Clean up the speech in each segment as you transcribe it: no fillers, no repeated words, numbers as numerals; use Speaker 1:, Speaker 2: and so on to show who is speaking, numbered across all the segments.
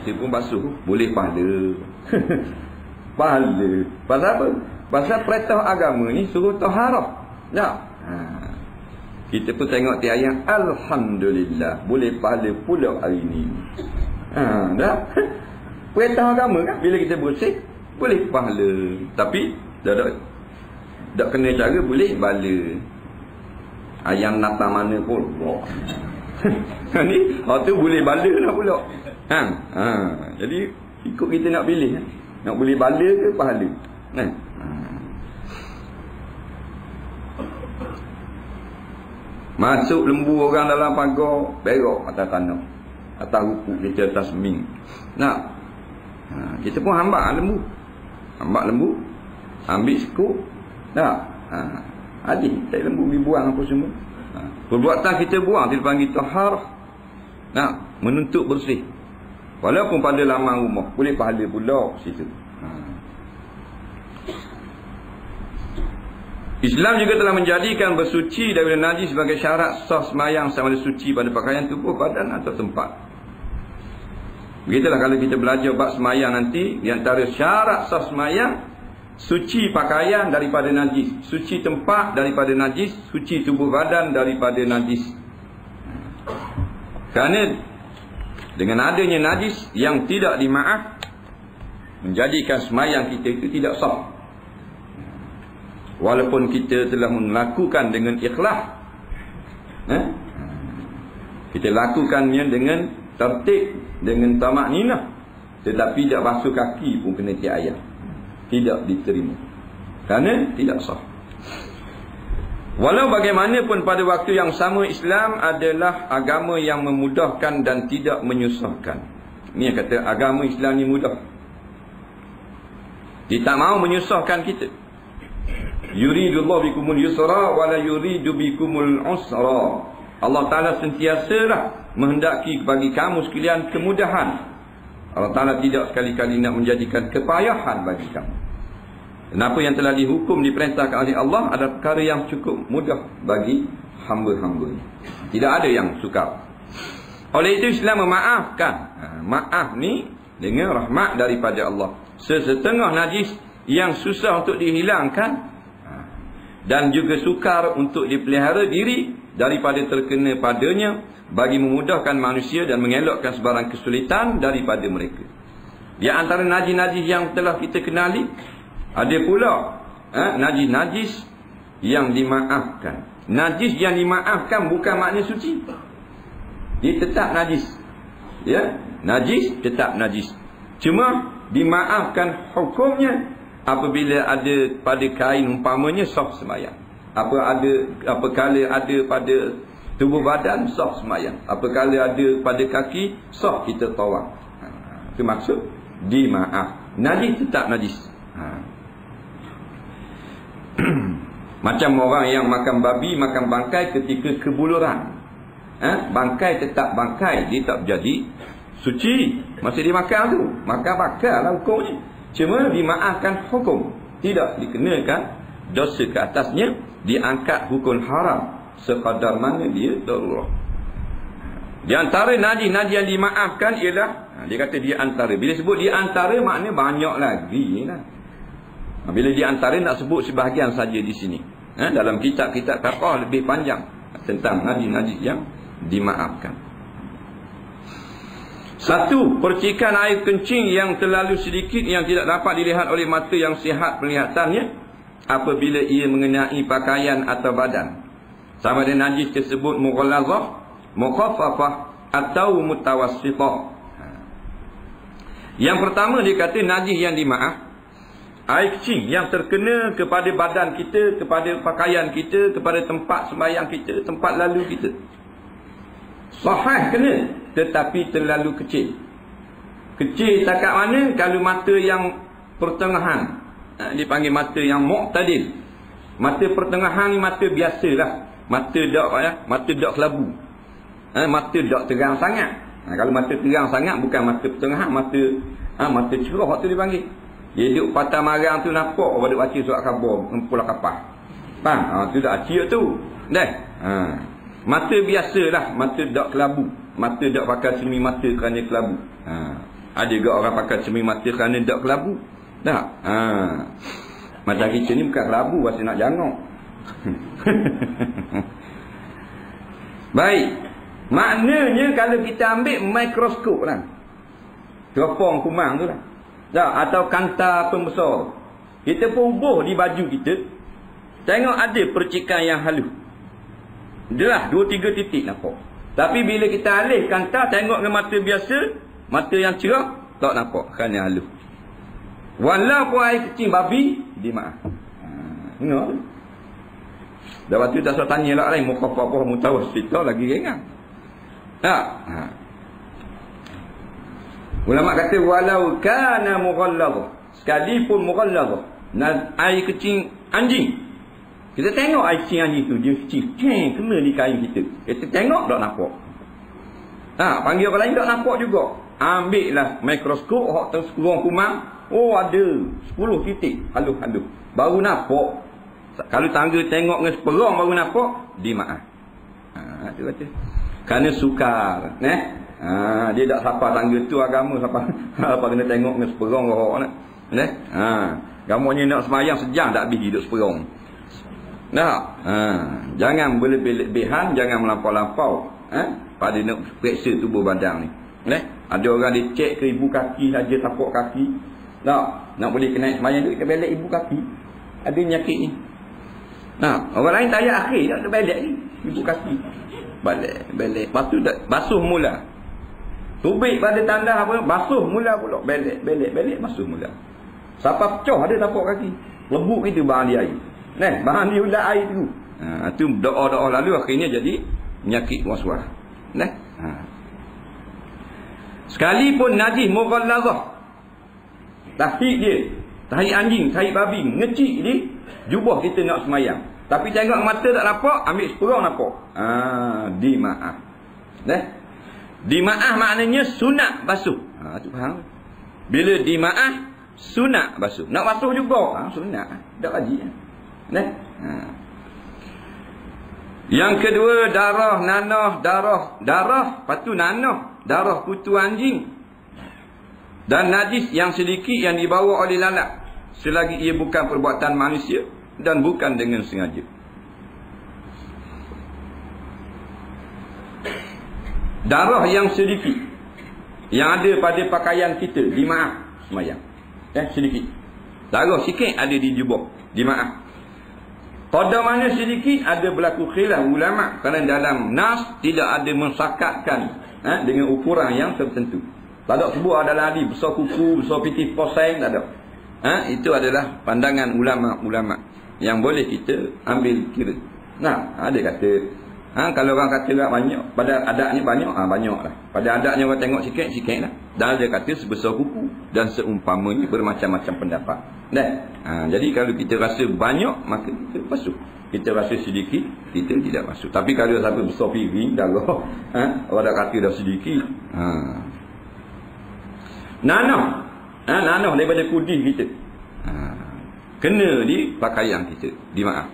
Speaker 1: Kita pun basuh. Boleh pahala. Pahala. Pasal apa? Pasal perintah agama ni suruh taharah. Tak? Kita pun tengok di ayat Alhamdulillah. Boleh pahala pula hari ni. Dah? Perintah agama kan? Bila kita bersih, boleh pahala. Tapi, tak kena cara boleh bala. Ayam datang mana pun. Ni, tu boleh bala dah pula. Jadi, ikut kita nak pilih. Nak boleh bala ke pahala. Masuk lembu orang dalam pagar, berok atas tanah, atas rupuk kita, atas ming. Nak kita pun hambak lembu. Ambil sekuk. Tak? Adik tak lembu dibuang apa semua. Perbuatan kita buang, dia panggil tahar. Nak menuntut bersih. Walaupun pada laman rumah, boleh pahala pula situ. Islam juga telah menjadikan bersuci daripada najis sebagai syarat sah sembahyang sama ada suci pada pakaian tubuh, badan atau tempat. Begitulah kalau kita belajar bab sembahyang nanti, di antara syarat sah sembahyang, suci pakaian daripada najis, suci tempat daripada najis, suci tubuh badan daripada najis. Kerana dengan adanya najis yang tidak dimaaf, menjadikan sembahyang kita itu tidak sah. Walaupun kita telah melakukan dengan ikhlas, kita lakukannya dengan tertib, dengan tamakninah, tetapi tidak basuh kaki pun kena tiap ayat, tidak diterima kerana tidak sah. Walau bagaimanapun pada waktu yang sama, Islam adalah agama yang memudahkan dan tidak menyusahkan. Ini yang kata agama Islam ni mudah. Dia tak mahu menyusahkan kita. Yuridullahu bikumul yusra wa la yuridu bikumul usra. Allah Ta'ala sentiasalah menghendaki bagi kamu sekalian kemudahan. Allah Ta'ala tidak sekali-kali nak menjadikan kepayahan bagi kamu. Dan apa yang telah dihukum, diperintahkan oleh Allah adalah perkara yang cukup mudah bagi hamba-hambanya. Tidak ada yang sukar. Oleh itu Islam memaafkan. Maaf ni dengan rahmat daripada Allah. Sesetengah najis yang susah untuk dihilangkan dan juga sukar untuk dipelihara diri daripada terkena padanya, bagi memudahkan manusia dan mengelakkan sebarang kesulitan daripada mereka. Di antara najis-najis yang telah kita kenali, ada pula najis-najis yang dimaafkan. Najis yang dimaafkan bukan makna suci. Dia tetap najis. Ya, najis tetap najis. Cuma dimaafkan hukumnya apabila ada pada kain umpamanya sah sembahyang. Apakala ada pada tubuh badan sah sembahyang. Apakala ada pada kaki sah kita tawaf. Itu maksud dimaaf. Najis tetap najis. Macam orang yang makan babi, makan bangkai ketika kebuluran. Bangkai tetap bangkai, dia tak jadi suci. Masih dimakan tu, makan bakar lah hukumnya. Cuma dimaafkan hukum, tidak dikenakan dosa ke atasnya, diangkat hukum haram sekadar mana dia darurat. Di antara najis-najis yang dimaafkan ialah, dia kata di antara. Bila sebut di antara makna banyak lagi lah. Bila di antara nak sebut sebahagian saja di sini. Dalam kitab-kitab fiqh lebih panjang tentang najis-najis yang dimaafkan. Satu, percikan air kencing yang terlalu sedikit yang tidak dapat dilihat oleh mata yang sihat penglihatannya apabila ia mengenai pakaian atau badan. Sama ada najis tersebut mughallazah, mukhaffafah atau mutawassithah. Yang pertama dia kata najis yang dimaaf, air kencing yang terkena kepada badan kita, kepada pakaian kita, kepada tempat sembahyang kita, tempat lalu kita. Sahih kena, tetapi terlalu kecil. Kecil setakat mana? Kalau mata yang pertengahan, dipanggil mata yang mu'tadil. Mata pertengahan ni mata biasalah. Mata dak kelabu. Mata dak terang sangat. Kalau mata terang sangat bukan mata pertengahan, mata cerah tu dipanggil. Dia duduk patah marang tu nampak pada baca surat khabar, pulau kapal. Faham? Tu dak acik tu. Dah. Mata biasalah, mata dak kelabu. Mata dak pakai cermin mata kerana kelabu. Ada juga orang pakai cermin mata kerana tak kelabu. Tak? Mata kita ni bukan kelabu, pasal nak jangok. Baik. Maknanya kalau kita ambil mikroskop lah, teropong kumang tu lah, tak? Atau kanta pembesar, kita pun di baju kita, tengok ada percikan yang halus. Jelas 2-3 titik nampak. Tapi bila kita alih kanta, tengok dengan mata biasa, mata yang cerah, tak nampak kerana halus. Walaupun air kecil babi, dia maaf. Tengok. Dah waktu tak usah tanya lah lain, mukhafafah mutawasitah lagi ringan. Tak? Ulama kata walau kana mughallazah, sekalipun mughallazah, air kecil anjing. Kita tengok air kecil anjing tu, dia kecil, kena di kain kita. Kita tengok tak nampak. Panggil orang lain tak nampak juga. Ambillah mikroskop, hak tersekurang kumang. Oh ada 10 titik halus-halus. Baru nampak. Kalau tangga tengok dengan seperang baru nampak, dia maaf. Tu kata. Kerana sukar. Dia tak sapa tangga tu agama siapa kena tengok dengan seperang roh nak. Gamanya nak semayang sejam tak habis hidup seperang. Jangan berlebih-lebihan, jangan melampau-lampau pada nak periksa tubuh badan ni. Ada orang dia cek ke ibu kaki saja, tapak kaki. Nak boleh kena semayang tu, kita belek ibu kaki. Ada penyakit ni. Orang lain tak payah akhir, tak belek ni ibu kaki. Belek. Lepas tu basuh mula. Tubik pada tanda apa, basuh mula pula. Belek, basuh mula. Siapa pecah ada tapak kaki, lebuk itu bahan dia air. Bahan dia ulat air tu. Tu doa-doa lalu akhirnya jadi penyakit waswas. Sekalipun najis mughallazah, tahi dia, tahi anjing, tahi babi, ngecik dia, jubah kita nak semayang. Tapi tengok mata tak nampak, ambil sekurang nampak. Dimaaf. Dimaaf maknanya sunat basuh. Tu faham. Bila dimaaf, sunat basuh. Nak basuh juga, sunat. Tak wajib. Yang kedua, darah, nanah, darah, lepas tu nanah, darah kutu anjing dan najis yang sedikit yang dibawa oleh lalat, selagi ia bukan perbuatan manusia dan bukan dengan sengaja. Darah yang sedikit yang ada pada pakaian kita, dimaaf semayang. Sedikit. Darah sikit ada di jubah, dimaaf. Pada mana sedikit ada berlaku khilaf ulama, kerana dalam nas tidak ada mensakatkan dengan ukuran yang tertentu. Tak ada sebut adalah hadis besar kuku, besar pitih poseng, tak ada. Itu adalah pandangan ulama-ulama yang boleh kita ambil kira. Ada kata kalau orang kata tak banyak, pada adatnya banyak, banyaklah. Pada adatnya orang tengok sikit lah. Dan dia kata sebesar kuku dan seumpamanya, bermacam-macam pendapat. Jadi kalau kita rasa banyak, maka kita basuh. Kita rasa sedikit, kita tidak basuh. Tapi kalau sampai besar piring, darah, orang dah kata dah sedikit. Nanah daripada kudih kita, kena di pakaian kita, dimaaf.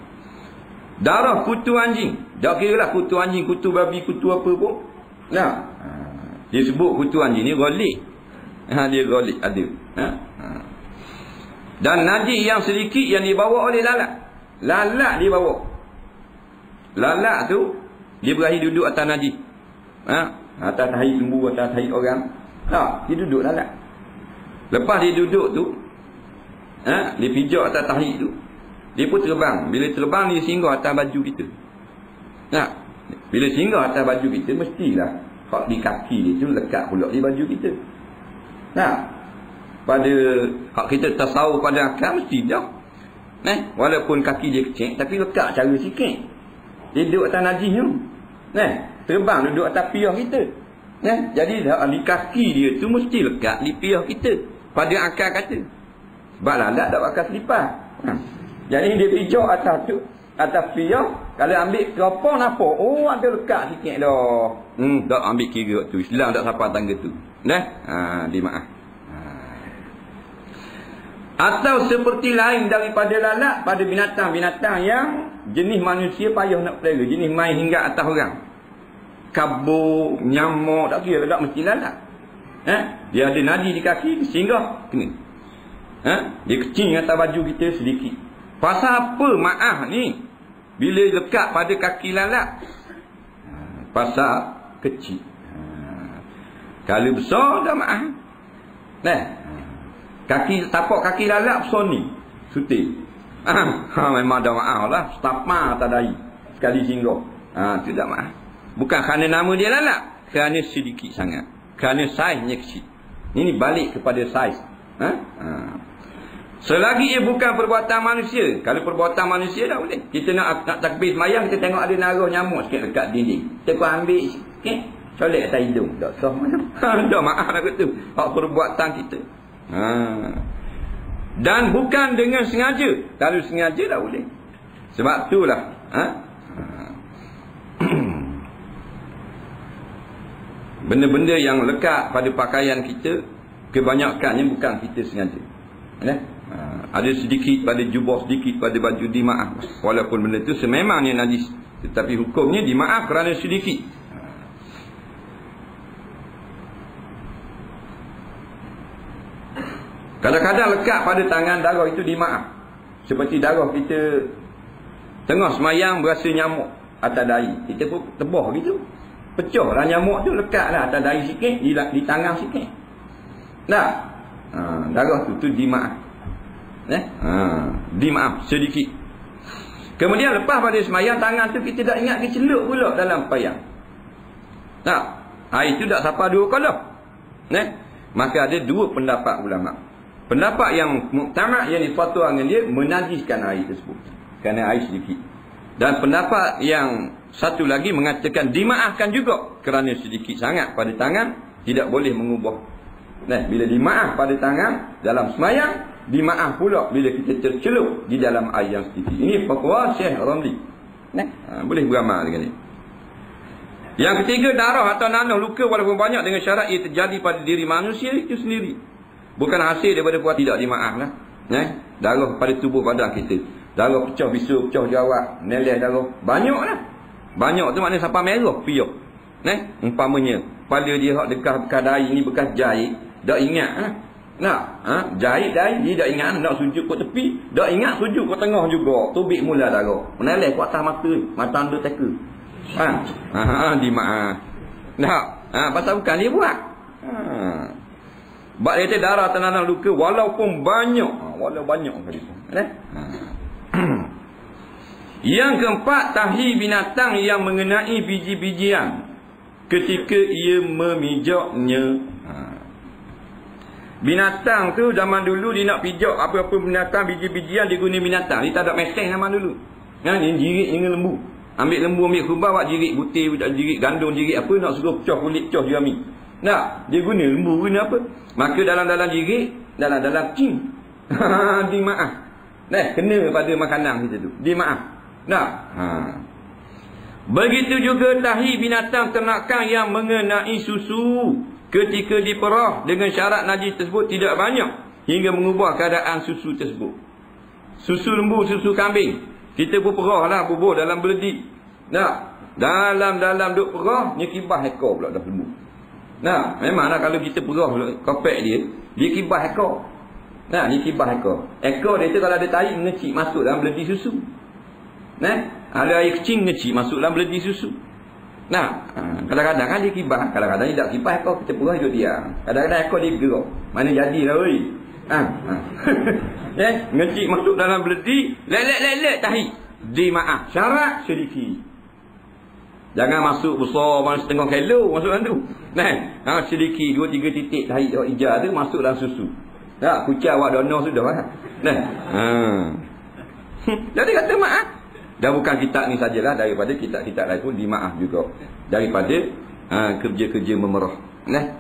Speaker 1: Darah kutu anjing, tak kira lah kutu anjing, kutu babi, kutu apa pun. Dia sebut kutu anjing ni gholik. Dia gholik ada. Dan najis yang sedikit yang dibawa oleh lalat. Lalat dibawa. Lalat tu dia berakhir duduk atas najis. Atas tahi lembu, atas tahi orang. Dia duduk lalat. Lepas dia duduk tu, dia pijak atas tahi tu, dia pun terbang. Bila terbang dia singgah atas baju kita. Bila singgah atas baju kita, mestilah hak di kaki dia tu lekat pula di baju kita. Pada hak kita tasawuf pada akal mesti dah. Walaupun kaki dia kecil, tapi lekat cara sikit. Dia duduk atas najis tu. Terbang duduk atas piyah kita. Jadi di kaki dia tu mesti lekat di piyah kita. Pada akal kata. Sebab lalat tak pakai selipar. Jadi dia pijak atas tu, atas piyah. Kalau ambil keropong nampak, ada lekat sikit dah. Tak ambil kira tu. Islam tak sampai tangga tu. Dimaaf. Atau seperti lain daripada lalat pada binatang-binatang yang jenis manusia payah nak pelihara, jenis main hingga atas orang. Kabur, nyamuk, tak kira tak mesti lalat. Dia ada nadi di kaki, dia singgah, kena. Dia kecing atas baju kita sedikit. Pasal apa maaf ni bila lekat pada kaki lalat? Pasal kecil. Kalau besar dah maaf. Kaki tapak kaki lalat besar ni sutik. Memang dah maaf lah. Setapa atas dahi sekali singgah. Tu dah maaf. Bukan kerana nama dia lalat, kerana sedikit sangat, kerana saiznya kecil. Ini balik kepada saiz. Selagi ia bukan perbuatan manusia. Kalau perbuatan manusia dah boleh. Kita nak takbir semayang, kita tengok ada naruh nyamuk sikit dekat dinding, kita pun ambil sikit, colek atas hidung. Tak sah mana. Dah maaf dah kata. Hak perbuatan kita. Dan bukan dengan sengaja. Kalau sengaja dah boleh. Sebab itulah benda-benda yang lekat pada pakaian kita, kebanyakannya bukan kita sengaja. Ada sedikit pada jubah, sedikit pada baju, dimaaf. Walaupun benda itu sememangnya najis, tetapi hukumnya dimaaf kerana sedikit. Kadang-kadang lekat pada tangan darah itu dimaaf. Seperti darah kita tengah semayang berasa nyamuk atas dahi, kita pun tebah gitu, pecah lah nyamuk tu, lekat lah atas dahi sikit, di tangan sikit. Darah tu dimaaf. Dimaaf sedikit. Kemudian lepas pada semayang, tangan tu kita tak ingat, kita celup pula dalam payang. Air tu tak sampai 2 kolah. Maka ada 2 pendapat ulama. Pendapat yang muktamad, yang difatwa dengan dia, menajiskan air tersebut kerana air sedikit. Dan pendapat yang satu lagi mengatakan dimaafkan juga kerana sedikit sangat pada tangan, tidak boleh mengubah. Bila dimaaf pada tangan dalam semayang, dimaaf pula bila kita tercelup di dalam air yang sedikit. Ini fatwa Syekh Ramli. Boleh beramal dengan ini. Yang ketiga, darah atau nanah luka walaupun banyak dengan syarat ia terjadi pada diri manusia itu sendiri, bukan hasil daripada buat, tidak dimaaf lah. Darah pada tubuh badan kita, darah pecah bisu, pecah jawab, neleh darah, banyak lah. Banyak tu maknanya sampai merah piuk. Umpamanya pada dia hak bekas dahi ni, bekas jahit, tak ingat lah. Jahit dahi, dia tak ingat nak sujud kat tepi, tak ingat sujud kat tengah juga, tubik mula darah, meneleh kat atas mata anda teka. Dimaaf. Pasal bukan dia buat. Sebab dia darah tanah luka walaupun banyak, kali. Yang keempat, tahi binatang yang mengenai biji-bijian ketika ia memijaknya. Binatang tu zaman dulu dia nak pijak apa-apa binatang, biji-bijian, dia guna binatang. Dia tak ada meseng zaman dulu. Dia jirit dengan lembu. Ambil lembu, ambil kubah, buat jirit butir, jirit gandum, jirit apa, nak suruh pecah kulit, pecah jerami. Dia guna lembu, guna apa? Maka dalam jirit, dalam cing. Dimaaf. Kena pada makanan kita tu. Dimaaf. Begitu juga tahi binatang ternakan yang mengenai susu ketika diperah dengan syarat najis tersebut tidak banyak hingga mengubah keadaan susu tersebut. Susu lembu, susu kambing, kita pun perah lah, bubuh dalam beledi. Dalam duk perah, dia kibah ekor pula dah lembu. Memanglah kalau kita perah kopek dia kibah ekor. Dia kibah ekor. Ekor dia tu kalau ada tahi ngecik masuk dalam beledi susu. Ada air kecing ngecik masuk dalam beledi susu. Kadang-kadang kan dia kibah, kadang-kadang dia tak kibah ekor, kita perah duduk diam. Kadang-kadang ekor dia gerak. Mana jadilah oi. Ngecik masuk dalam beledi, lelek tahi. Dimaaf, syarat sedikit. Jangan masuk besar, mana setengah kilo masuk dalam tu. Sedikit 2-3 titik tahi hijau tu masuk dalam susu. Kucai awak dono sudah lah. Jadi kata maaf. Dan bukan kitab ni sajalah, daripada kitab-kitab lain pun dimaaf juga. Daripada kerja-kerja memerah.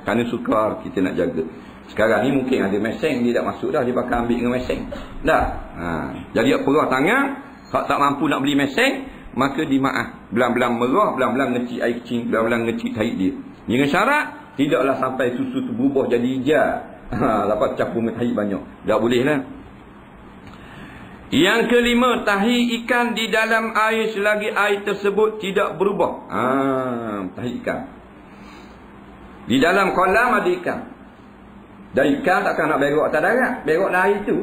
Speaker 1: Kerana sukar kita nak jaga. Sekarang ni mungkin ada meseng, dia tak masuk dah, dia pakai ambil dengan meseng. Jadi perah tangan, kalau tak mampu nak beli meseng, maka dimaaf. Belang-belang merah, belang-belang ngecik air kecing, belang-belang ngecik tahi dia. Dengan syarat, tidaklah sampai susu tu berubah jadi hijau. Lepas campur dengan tahi banyak. Tak boleh lah. Yang kelima, tahi ikan di dalam air selagi air tersebut tidak berubah. Tahi ikan. Di dalam kolam ada ikan. Dan ikan takkan nak berok atas darat, berok dari tu.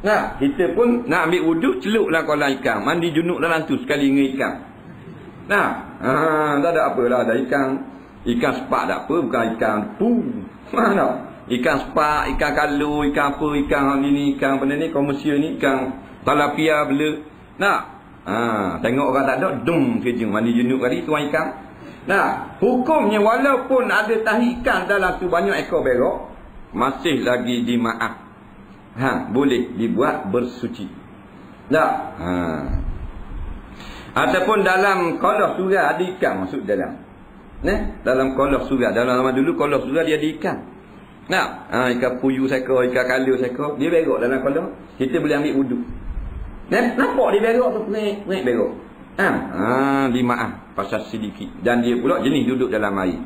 Speaker 1: Nah, kita pun nak ambil wuduk, celuplah kolam ikan, mandi junub dalam tu sekali dengan ikan. Nah, tak ada apalah, ada ikan sepak tak apa, bukan ikan pu. Mana? Ikan sepak, ikan kalu, ikan apa, ikan ini, ikan benda ni komersial ni, ikan talapia bela. Nah, tengok orang tak ada, dum kerja mandi junub kali tuan ikan. Nah, hukumnya walaupun ada tahi ikan dalam tu banyak ekor berok, masih lagi dimaaf. Boleh dibuat bersuci. Tak? Ataupun dalam kolah surah ada ikan masuk dalam. Dalam kolah surah, dalam zaman dulu kolah surah dia ada ikan. Ikan puyuh seekor, ikan kalu seekor, dia berok dalam kolah, kita boleh ambil wuduk. Nampak dia berok tu, perik berok. Dimaaf pasal sedikit. Dan dia pula jenis duduk dalam air.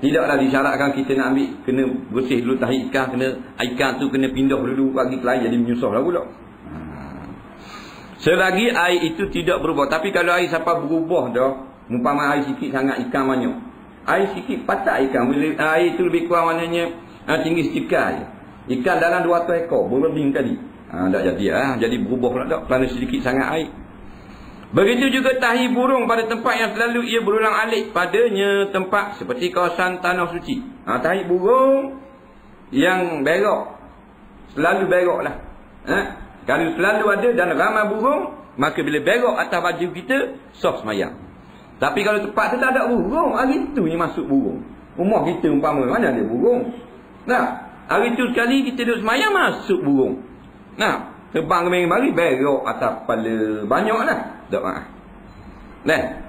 Speaker 1: Tidaklah disyaratkan kita nak ambil, kena bersih dulu tahi ikan, kena ikan tu kena pindah dulu bagi ke lain, jadi menyusahlah pula. Selagi air itu tidak berubah. Tapi kalau air sampai berubah dah, umpama air sikit sangat ikan banyak, air sikit patah ikan, bila air itu lebih kurang maknanya tinggi setikai, ikan dalam 200 ekor berlebih kali, tak jadi jadi berubah pula tak, kerana sedikit sangat air. Begitu juga tahi burung pada tempat yang selalu ia berulang alik padanya tempat seperti kawasan tanah suci. Tahi burung yang berok, selalu berok lah. Kalau selalu ada dan ramai burung, maka bila berok atas baju kita, sah semayang. Tapi kalau tempat tu tak ada burung, hari tu ni masuk burung. Rumah kita umpama mana ada burung. Hari tu sekali kita duduk semayang, masuk burung. Terbang kemari-mari, berok atas kepala. Banyak lah. Tak maaf.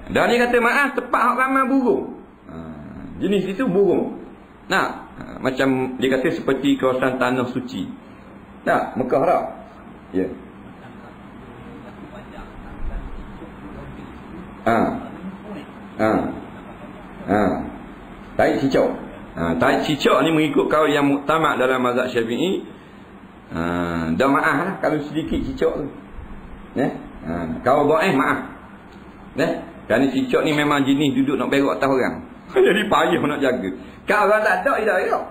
Speaker 1: Dan dia kata maaf, tepat hak ramai burung. Jenis itu burung. Macam dia kata seperti kawasan tanah suci. Mekah tak? Ya. Tahi cicak. Tahi cicak ni mengikut kaul yang muktamad dalam mazhab Syafi'i. Dah maaf lah kalau sedikit cicak tu. Kalau dhaif maaf. Kerana cicak ni memang jenis duduk nak berok atas orang. Jadi payah nak jaga. Kalau orang tak ada, dia tak berok.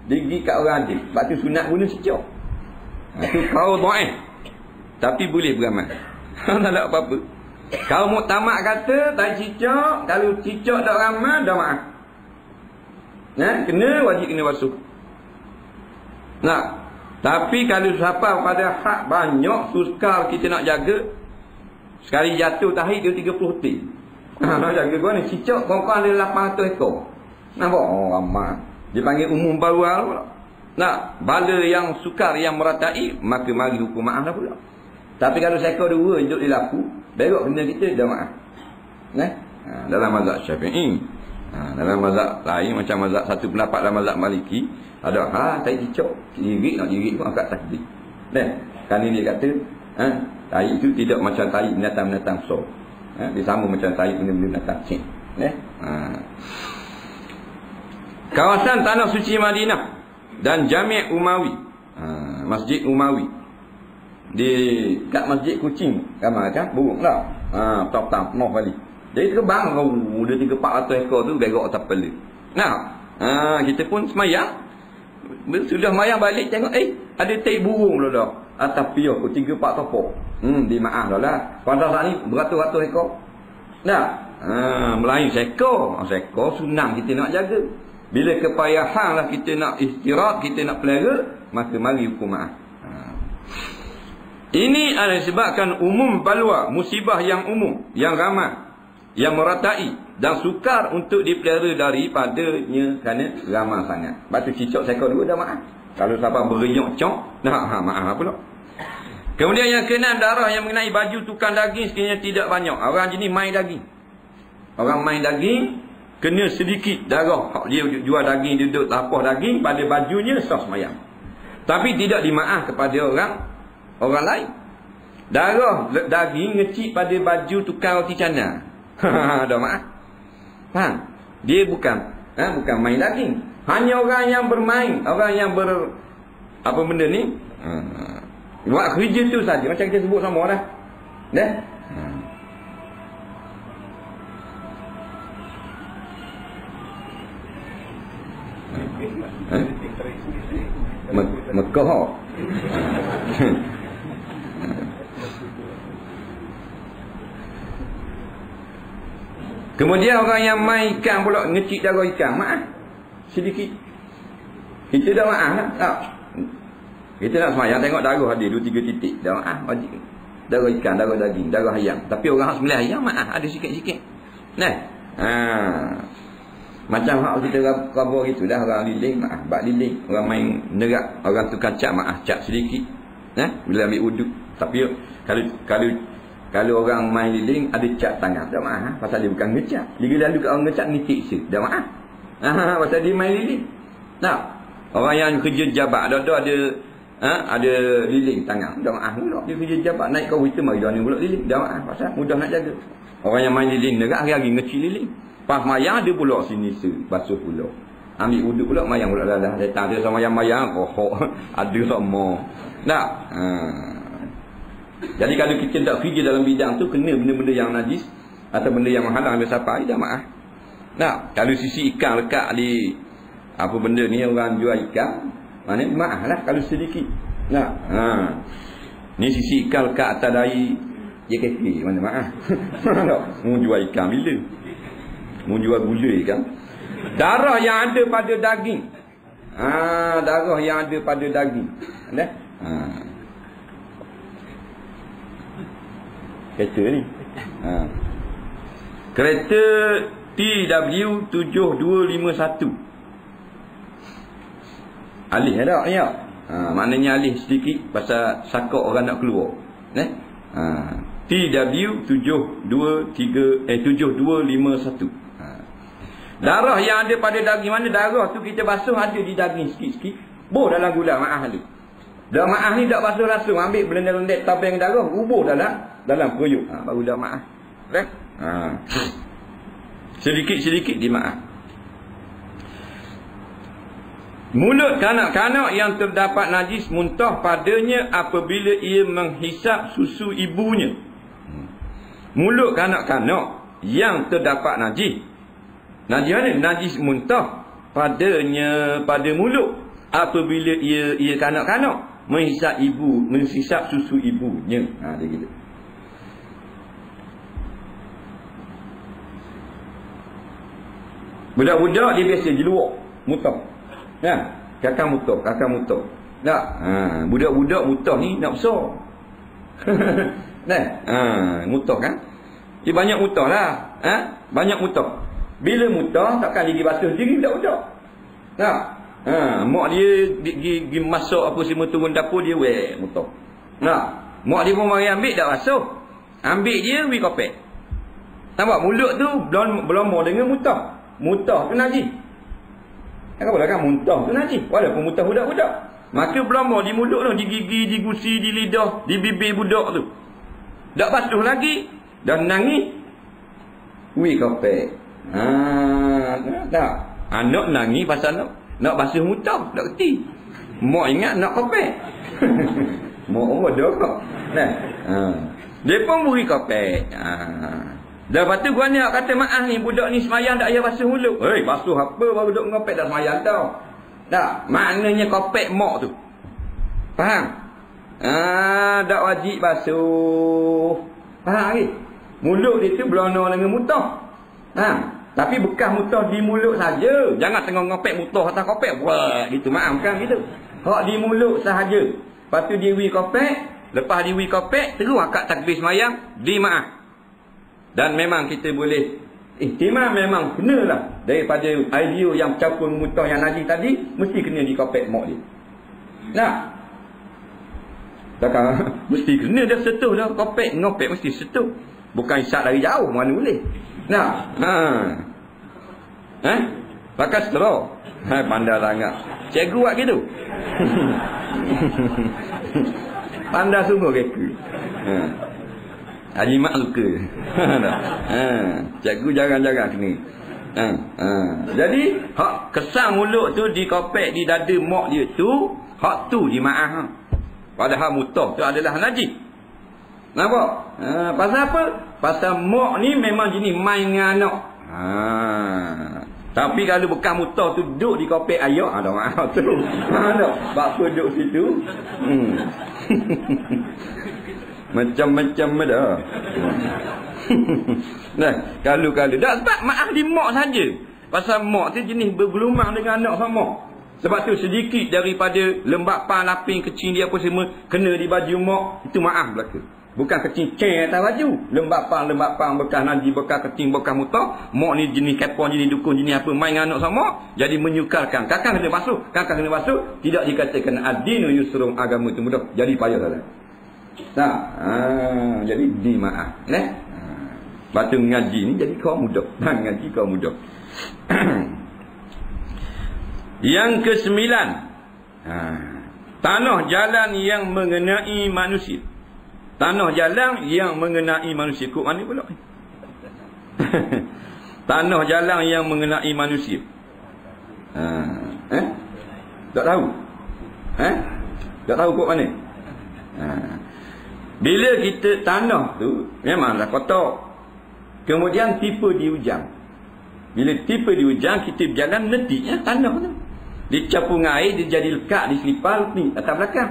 Speaker 1: Dia pergi kat orang ada. Sebab tu sunat guna cicak. Itu kalau dhaif. Tapi boleh beramal. Tak ada apa-apa. Kalau muktamad kata tak cicak, kalau cicak tak ramai, dah maaf. Kena wajib kena basuh. Tapi kalau siapa pada hak banyak sukar kita nak jaga, sekali jatuh tahi dia 30 tin. Nak jaga kau ni cicak kurang-kurang ada 800 ekor. Nampak? Ramai. Dia panggil umum barual pula. Bala yang sukar yang meratai, maka mari hukum maaf dah pula. Tapi kalau seekor dua hidup di lapu, berok kena kita dah maaf. Dalam mazhab Syafi'i. Dalam mazhab lain macam mazhab satu pendapat dalam mazhab Maliki, ada tai cicak, nak jirit pun angkat tasbih. Kerana dia kata tai itu tidak macam tai binatang-binatang besar. Dia sama macam tai binatang kecil. Kawasan tanah suci Madinah dan Jami' Umawi, Masjid Umawi. Di kat Masjid Kucing ramai kan burung lah. Top-top penuh kali. Jadi terbang dia 300-400 ekor tu berok atas kepala. Kita pun semayang. Sudah semayang balik tengok ada tai burung pula dah. Atas piah tu 3-4 topok. Dimaaf dah lah. Pada saat ni beratus-ratus ekor. Melayu seekor. Seekor sunang kita nak jaga. Bila kepayahan lah kita nak istirahat, kita nak pelihara, maka mari hukum maaf. Ini adalah disebabkan umum balwa, musibah yang umum, yang ramai, yang meratai dan sukar untuk dipelihara daripadanya kerana ramai sangat. Batu cicak seekor dua dah maaf. Kalau siapa berenyok cok, maaf pula. Kemudian yang keenam, darah yang mengenai baju tukang daging sekiranya tidak banyak. Orang jenis main daging. Orang main daging kena sedikit darah. Dia jual daging, dia duduk lapah daging pada bajunya, sah semayang. Tapi tidak dimaaf kepada orang lain. Darah daging ngecik pada baju tukang roti canai. Dah maaf. Faham? Dia bukan main daging. Hanya orang yang bermain, orang yang apa benda ni? Buat kerja tu saja. Macam kita sebut sama dah. Mekah. Kemudian orang yang main ikan pula ngecik darah ikan, maaf sedikit. Kita dah maaf lah. Tak. Kita nak semayang tengok darah ada 2-3 titik. Dah maaf wajib. Darah ikan, darah daging, darah ayam. Tapi orang hak sembelih ayam maaf ada sikit-sikit. Nah. Macam hak kita khabar gitu dah, orang liling maaf, bak liling, orang main nerak, orang tukar cap maaf, cap sedikit. Bila ambil wuduk. Tapi kalau orang main liling ada cap tangan, dah maaf pasal dia bukan ngecap. Dia lalu kat orang ngecap nitik se, dah maaf. Pasal dia main liling. Nah, orang yang kerja jabat ada liling tangan, dah maaf pula. Dia kerja jabat naik kau hitam mari dia ni pula liling, dah maaf pasal mudah nak jaga. Orang yang main liling nerak hari-hari ngecil liling. Pas mayang ada pula sini se, basuh pula. Ambil wuduk pula mayang pula dah. Datang dia sama mayang kohok. Ada sama. Tak? Jadi kalau kita tak fikir dalam bidang tu kena benda-benda yang najis atau benda yang menghalang dia sampai, dah maaf. Nah, kalau sisi ikan lekat di apa benda ni orang jual ikan, maknanya maaf lah kalau sedikit. Nah, ni sisi ikan lekat atas dari JKT, mana maaf. Mu jual ikan bila? Mu jual gulai kan? Darah yang ada pada daging. Darah yang ada pada daging. Nah. Kereta ni. Kereta TW7251. Alih tak ni tak? Maknanya alih sedikit pasal sakok orang nak keluar. TW7251. Darah yang ada pada daging, mana darah tu kita basuh ada di daging sikit-sikit. Boh dalam gula maaf tu. Dah maaf ni tak basuh langsung, ambil belendek-belendek tabeng darah, ubur dalam perut. Baru dah maaf. Kan? Sedikit-sedikit di maaf. Mulut kanak-kanak yang terdapat najis muntah padanya apabila ia menghisap susu ibunya. Mulut kanak-kanak yang terdapat najis. Najis mana? Najis muntah padanya, pada mulut apabila ia kanak-kanak menghisap susu ibunya. Dia gitu. Budak-budak dia biasa jeluak, mutah. Kakak mutah. Tak. Budak-budak mutah ni nak besar. Mutah kan? Dia banyak mutah lah. Banyak mutah. Bila mutah takkan dia basuh diri budak-budak. Tak. Mak dia pergi masak apa semua turun dapur dia mutah. Nah, mak dia pun mari ambil dak basuh. Ambil dia pergi kopek. Nampak mulut tu belum dengan mutah. Mutah tu najis. Apa kan muntah tu najis. Walaupun mutah budak-budak. Maka belama di mulut tu, di gigi, di gusi, di lidah, di bibir budak tu. Dak basuh lagi dan nangis. Pergi kopek. Tak. Anak nangis pasal nak basuh mutah, tak kerti. Mak ingat nak kopek. Mak bodoh kok. Dia pun beri kopek. Lepas tu gua nak kata maaf ni budak ni semayang tak payah basuh mulut. Basuh apa baru duduk ngopek tak semayang tau. Tak, maknanya kopek mak tu. Faham? Tak wajib basuh. Faham ke? Mulut dia tu berlona dengan mutah. Tapi bekas mutah di mulut saja. Jangan tengok ngopek mutah atas kopek. Wah, gitu maaf kan gitu. Hak di mulut sahaja. Lepas tu dia wi kopek, lepas dia wi kopek terus akad takbir semayang, di maaf. Dan memang kita boleh ihtimal memang kenalah daripada idea yang campur mutah yang najis tadi mesti kena di kopek mak dia. Nah. Takkan mesti kena dah sentuh dah kopek, ngopek mesti sentuh. Bukan isap dari jauh mana boleh. Nah. Pakai straw. Pandai sangat. Cikgu buat gitu. Pandai sungguh reka. Haji mak luka. Cikgu jarang-jarang kena. Jadi hak kesan mulut tu di kopek di dada mak dia tu, hak tu di maaf. Padahal mutah tu adalah najis. Nampak? Pasal apa? Pasal mak ni memang jenis main dengan anak. Tapi kalau bekas mutar tu duduk di kopek ayak, ada maaf tu. Ada. Bapa duduk situ. Macam-macam ada. Nah, kalau tak sebab maaf di mak saja. Pasal mak tu jenis bergelumang dengan anak sama. Sebab tu sedikit daripada lembapan laping kecil dia apa semua kena di baju mak, itu maaf belaka. Bukan kecil atas baju. Lembapan bekas najis, bekas kecil, bekas mutar. Mak ni jenis kepon, jenis dukun, jenis apa, main dengan anak sama. Jadi menyukarkan. Kakak kena basuh. Tidak dikatakan ad-dinu yusrum, agama itu mudah. Jadi payah salah. Jadi di maaf. Batu ngaji ni jadi kau mudah. Ngaji kau mudah. Yang ke-9, tanah jalan yang mengenai manusia. Tanah jalan yang mengenai manusia. Kok mana pula? Tanah jalan yang mengenai manusia. Tak tahu? Tak tahu kok mana? Bila kita tanah tu memanglah kotor. Kemudian tiba di hujang. Bila tiba di hujang, kita berjalan letiknya tanah tu. Dicapung air, dia jadi lekat di selipar ni atas belakang.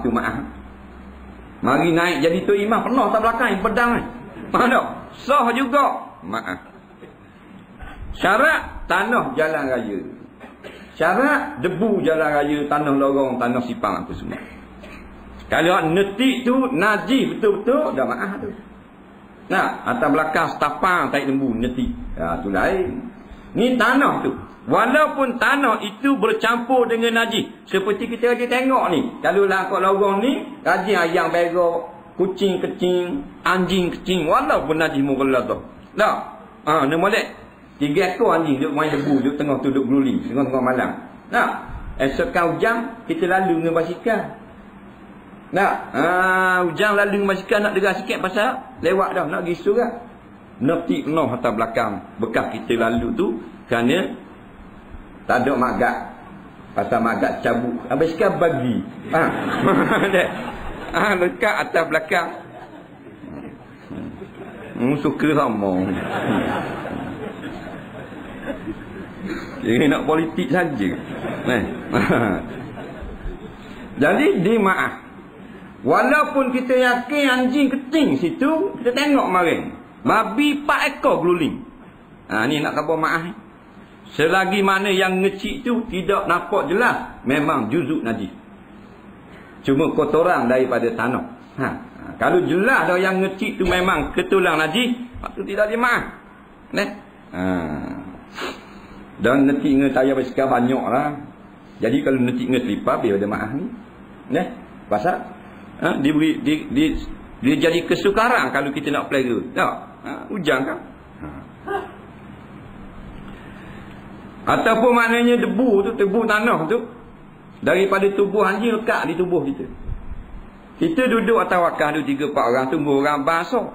Speaker 1: Tu maaf. Mari naik jadi tu imam penuh atas belakang pedang ni. Mana? Sah juga. Maaf. Syarat tanah jalan raya. Syarat debu jalan raya, tanah lorong, tanah sipang apa semua. Kalau netik tu najis betul-betul, dah maaf tu. Nah, atas belakang setapang taik lembu netik. Tu lain. Ni tanah tu. Walaupun tanah itu bercampur dengan najis. Seperti kita ada tengok ni. Kalau lah kat lorong ni, rajin ayam berak, kucing kecing, anjing kecing. Walaupun najis murlah tu. Tak? Ni molek. 3 ekor anjing duduk main debu, duduk tengah tu, duduk geruling. Tengah-tengah malam. Tak? Esok hujan, kita lalu dengan basikal. Tak? Hujan lalu dengan basikal nak deras sikit pasal lewat dah. Nak pergi surat. Netik penuh atas belakang. Bekas kita lalu tu. Kerana tak ada magat. Pasal magat cabut. Habis kan bagi. Lekat atas belakang. Suka sama. Jadi nak politik saja. Jadi di maaf. Walaupun kita yakin anjing keting situ, kita tengok maring. Babi 4 ekor geluling. Ni nak khabar maaf. Selagi mana yang ngecik tu tidak nampak jelas, memang juzuk najis. Cuma kotoran daripada tanah. Kalau jelas dah yang ngecik tu memang ketulang najis, waktu tidak dimaaf. Dan netik dengan tayar basikal banyak lah. Jadi kalau netik dengan selipar, dia ada maaf ni. Pasal dia jadi kesukaran kalau kita nak pelera. Tak? Hujan kan? Ataupun maknanya debu tu, debu tanah tu, daripada tubuh anjing lekat di tubuh kita. Kita duduk atas wakah tu 3-4 orang, tunggu orang basah.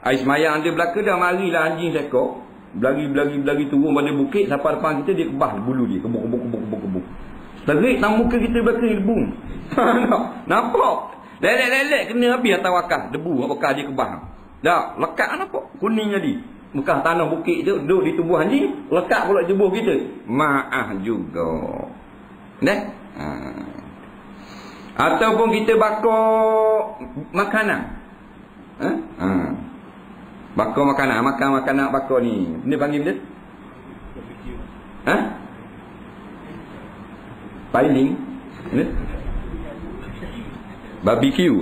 Speaker 1: Air semayang dia belakang dah marilah anjing sekor. Belagi turun pada bukit, sampai depan kita, dia kebah bulu dia. Kebuk. Terik dalam muka kita belakang debu. Nampak? Lelek kena habis atas wakah. Debu wakah dia kebah. Dah, lekat nampak? Kuning jadi. Bekas tanah bukit tu duduk di tubuh anjing, lekat pula tubuh kita. Maaf juga. Ataupun kita bakar makanan. Bakar makanan, makan makanan bakar ni. Ni panggil benda? Piling. Barbecue.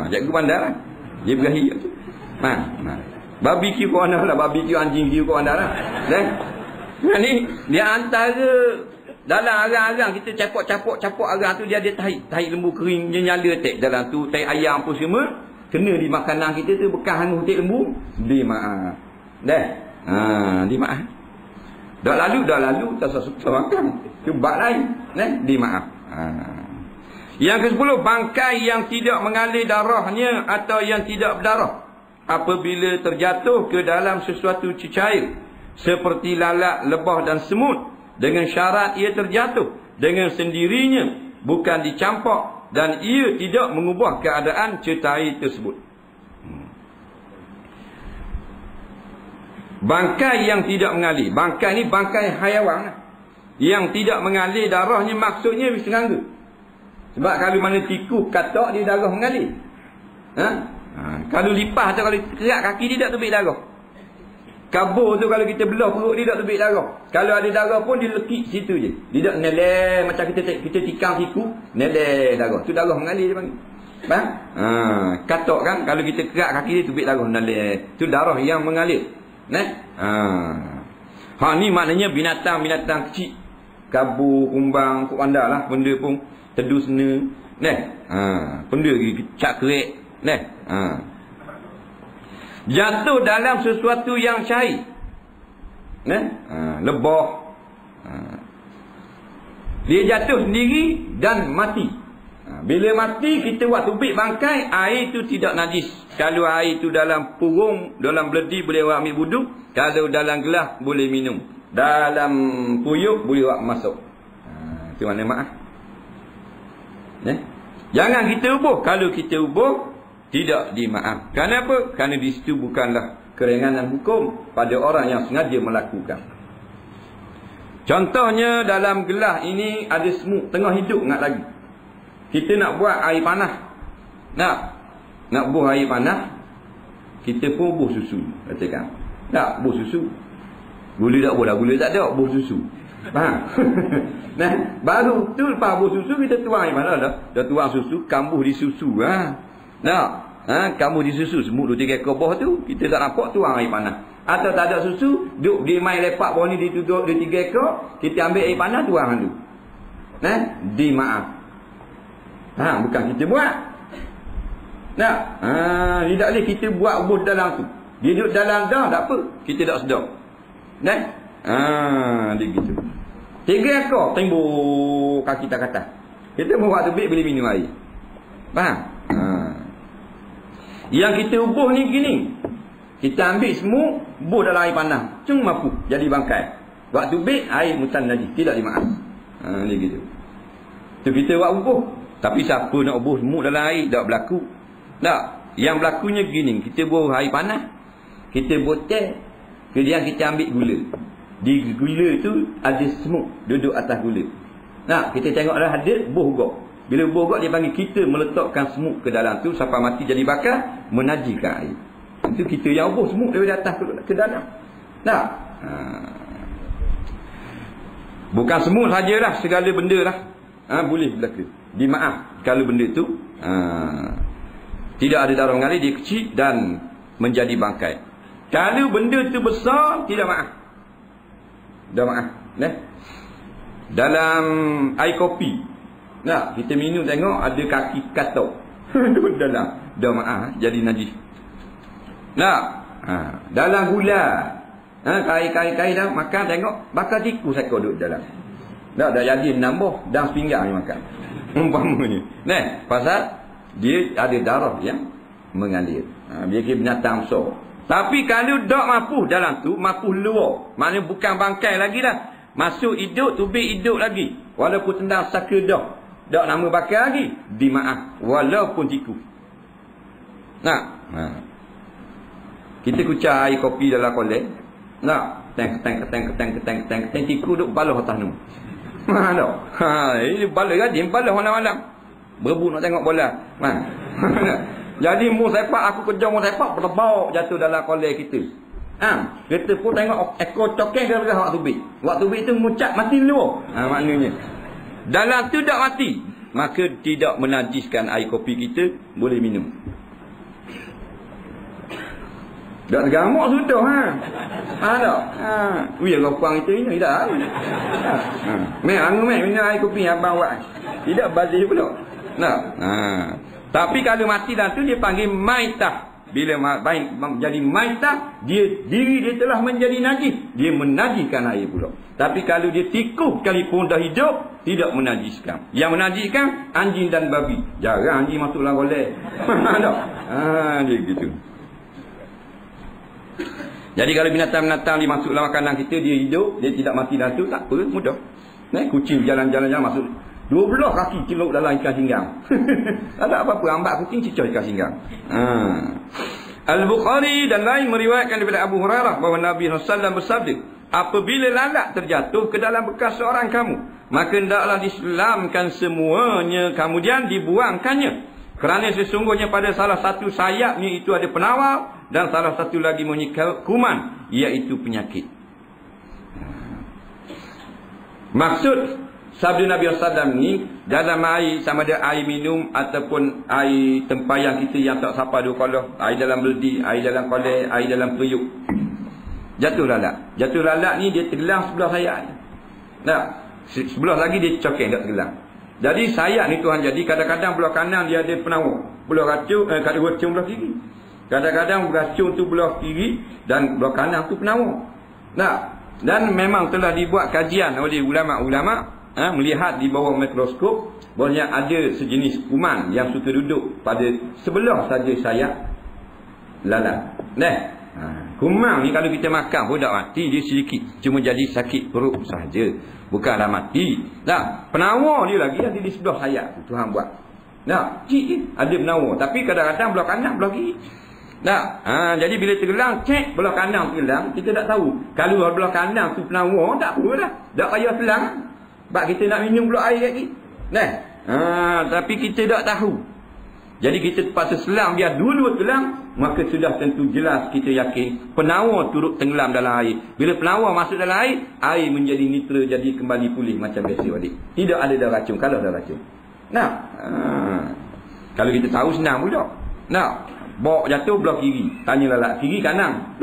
Speaker 1: Cikgu pandai lah. Dia berahi. Barbecue kau anda lah. Barbecue anjing view kau anda lah. Ni dia antara dalam arang-arang kita capok arang tu, dia ada tahi lembu kering, dia nyala tek dalam tu, tahi ayam apa semua kena di makanan kita tu, bekas hangus tek lembu, di maaf. Di maaf. Dah lalu tak susah makan. Cuba lain, di maaf. Yang ke-10, bangkai yang tidak mengalir darahnya atau yang tidak berdarah apabila terjatuh ke dalam sesuatu cecair seperti lalat, lebah dan semut, dengan syarat ia terjatuh dengan sendirinya, bukan dicampak, dan ia tidak mengubah keadaan cecair tersebut. Bangkai yang tidak mengalir. Bangkai ni bangkai hayawan yang tidak mengalir darahnya, maksudnya serangga. Sebab kalau mana tikus katak, dia darah mengalir. Kalau lipas atau kalau kerak kaki, dia tak tubik darah. Kabur tu kalau kita belah perut dia, tak tubik darah. Kalau ada darah pun dia lekik situ je. Dia tak neleh macam kita tikam tikus, neleh darah. Tu darah mengalir dia panggil. Faham? Katak kan, kalau kita kerak kaki dia, tubik darah, neleh. Tu darah yang mengalir. Ni maknanya binatang-binatang kecil. Kabu, kumbang, kuk pandar lah. Benda pun tedu sena. Benda cak-kerek. Jatuh dalam sesuatu yang cair. Lebah. Dia jatuh sendiri dan mati. Bila mati, kita buat tubik bangkai, air itu tidak najis. Kalau air itu dalam purung, dalam beledi, boleh buat ambil wuduk. Kalau dalam gelas, boleh minum. Dalam puyuk, boleh buat masuk. Itu mana maaf. Jangan kita ubuh. Kalau kita ubuh, tidak dimaaf. Kenapa? Kerana di situ bukanlah keringanan hukum pada orang yang sengaja melakukan. Contohnya dalam gelas ini ada semut tengah hidup ingat lagi. Kita nak buat air panas. Nak buh air panas, kita pun buh susu. Katakan. Tak buh susu. Gula tak boleh, gula tak ada, buh susu. Faham? Baru tu lepas buh susu, kita tuang air panas dah. Dah tuang susu, kambuh di susu. Kambuh di susu, semut 2-3 ekor bawah tu, kita tak nampak, tuang air panas. Atau tak ada susu, duk dia main lepak bawah ni, dia 3 ekor, kita ambil air panas, tuang tu. Dimaaf. Bukan kita buat. Tidak boleh kita buat ubuh dalam tu. Dia duduk dalam dah, tak apa. Kita tak sedar. Dia gitu. 3 ekor, tembok kaki tak kata. Kita buat tubik, boleh minum air. Faham? Yang kita ubuh ni gini. Kita ambil semua, buh dalam air panas. Cuma mampu, jadi bangkai. Buat tubik, air mutan najis. Tidak dimaaf. Dia gitu. Tu kita buat ubuh. Tapi siapa nak ubuh semut dalam air? Tak berlaku. Tak. Yang berlakunya gini. Kita buh air panas. Kita botol. Kemudian kita ambil gula. Di gula tu ada semut duduk atas gula. Kita tengok dah ada buh gok. Bila buh gok, dia panggil kita meletakkan semut ke dalam tu sampai mati jadi bakar, menajiskan air. Itu kita yang ubuh semut dari atas ke dalam. Bukan semut sajalah, segala benda lah. Boleh berlaku. Dimaaf kalau benda tu tidak ada darah mengalir, dia kecil dan menjadi bangkai. Kalau benda tu besar, tidak maaf. Dah maaf. Dalam air kopi, kita minum, tengok ada kaki katak duduk dalam. Dah maaf, jadi najis. Dalam gula, kait-kait dah makan, tengok bakal tikus ekor duduk dalam. Dah jadi nambah dalam sepinggang ni makan. Umpamanya. Pasal dia ada darah yang mengalir. Dia kira binatang besar. Tapi kalau tak mampu dalam tu, mampu luar. Maknanya bukan bangkai lagi dah. Masuk hidup, tubik hidup lagi. Walaupun tendang saka dah. Tak nama bakar lagi. Dimaaf. Walaupun tikus. Kita kucah air kopi dalam kolek. Keteng. Tikus duduk balah atas ni. Ini balah kan? Dia balah malam-malam. Berebut nak tengok bola. Jadi mu sepak, aku kejar mu sepak, bertebak jatuh dalam kolej kita. Kita pun tengok ekor cokeng ke waktu tubik. Waktu tubik tu mucat mati dulu. Maknanya dalam tu tak mati, maka tidak menajiskan air kopi kita, boleh minum. Dak gamuk sudah tak? Ya gopang itu ini dah. Minum air kopi abang buat. Tidak balik pula. Tapi kalau mati dah tu dia panggil maitah. Bila jadi maitah, diri dia telah menjadi najis. Dia menajiskan air pula. Tapi kalau dia tikus sekalipun dah hidup, tidak menajiskan. Yang menajiskan anjing dan babi. Jarang anjing masuk dalam golek. Dia gitu. Jadi kalau binatang-binatang dimasuk dalam makanan kita, dia hidup, dia tidak mati dah tu, tak apa, mudah. Kucing jalan-jalan masuk 12 kaki celup dalam ikan singgang. Tak ada apa-apa, ambat kucing cicah ikan singgang. Al-Bukhari dan lain meriwayatkan daripada Abu Hurairah bahawa Nabi SAW bersabda, apabila lalat terjatuh ke dalam bekas seorang kamu, maka hendaklah disilamkan semuanya, kemudian dibuangkannya. Kerana sesungguhnya pada salah satu sayapnya itu ada penawar, dan salah satu lagi mempunyai kuman, iaitu penyakit. Maksud sabda Nabi SAW ni, dalam air, sama ada air minum ataupun air tempayang kita yang tak sapa dua kolah, air dalam beldi, air dalam koleh, air dalam periuk, jatuh lalat. Jatuh lalat ni dia tergelang sebelah sayap. Nah, sebelah lagi dia cokeng tak tergelang. Jadi sayap ni Tuhan jadi kadang-kadang belah kanan dia ada penawar, belah racun, racun belah kiri. Kadang-kadang racun tu belah kiri dan belah kanan tu penawar. Nah, dan memang telah dibuat kajian oleh ulama-ulama, melihat di bawah mikroskop bahawanya ada sejenis kuman yang suka duduk pada sebelah saja sayap lalat. Kuman ni kalau kita makan pun tak mati, dia sedikit, cuma jadi sakit perut sahaja, bukanlah mati. Penawar dia lagi ada di sebelah sayap Tuhan buat. Cik ada penawar, tapi kadang-kadang belah kanan belah kiri. Jadi bila tergelang, cek belah kanan tergelang, kita tak tahu. Kalau belah kanan tu penawar, tak apa dah, tak payah selang. Sebab kita nak minum pula air lagi. Tapi kita tak tahu. Jadi kita terpaksa selang, biar dulu telang, maka sudah tentu jelas kita yakin penawar turut tenggelam dalam air. Bila penawar masuk dalam air, air menjadi nitra, jadi kembali pulih macam biasa balik. Tidak ada dah racun. Kalau dah racun, kalau kita tahu senang pula. Bawa jatuh belah kiri, tanya lalat kiri kanan.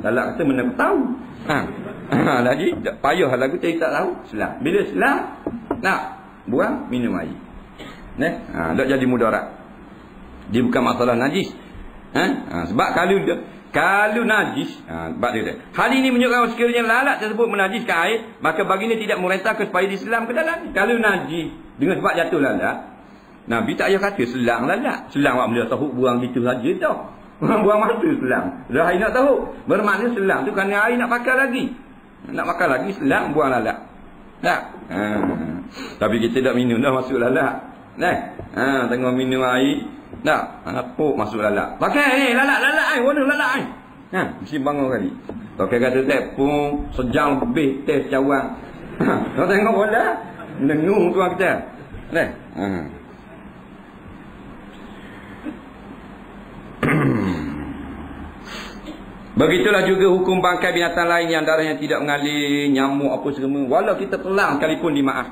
Speaker 1: Lalat kata mana aku tahu. Lagi tak payah lagu saya tak tahu. Selang. Bila selang, buang, minum air. Tak jadi mudarat. Dia bukan masalah najis. Sebab kalau najis, sebab dia hal ini menunjukkan sekiranya lalat tersebut menajiskan air, maka baginda tidak merintahkan supaya diselam ke dalam. Kalau najis dengan sebab jatuh lalat, Nabi tak payah kata selang lalat. Selang awak boleh tahu buang gitu saja tau. Buang masa selang. Dah air nak tahu. Bermakna selang tu kerana air nak pakai lagi. Nak makan lagi, selang, buang lalat. Tapi kita tak minum dah masuk lalat. Tengah minum air, apa masuk lalat. Pakai lalat warna lalat mesti bangun kali. Pakai kata telefon sejam lebih test cawan. Kau tengok bola, dengung tuan kita. Begitulah juga hukum bangkai binatang lain yang darahnya tidak mengalir, nyamuk apa semua. Walau kita telang sekalipun dimaaf.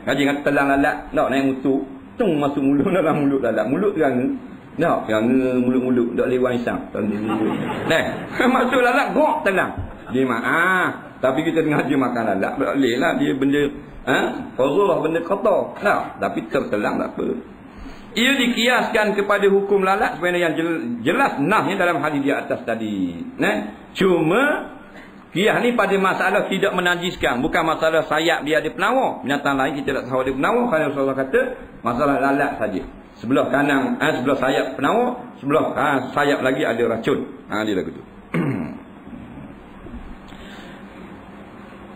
Speaker 1: Kaji kata telang lalat, nak naik mutuk, tung masuk mulut dalam mulut lalat. Mulut teranga. Teranga mulut-mulut, tak boleh wang isang. Masuk lalat, gok telang. Dia maaf. Tapi kita dengar dia makan lalat, tak boleh lah. Dia benda, fazurah, benda kotor. Tapi tertelang tak apa. Ia dikiaskan kepada hukum lalat sebenarnya yang jelas nahnya dalam hadis di atas tadi. Cuma kias ni pada masalah tidak menajiskan, bukan masalah sayap dia ada penawar. Binatang lain kita tak tahu ada penawar, kerana Rasulullah kata masalah lalat saja. Sebelah kanan, sebelah sayap penawar, sebelah sayap lagi ada racun. Dia lagu tu.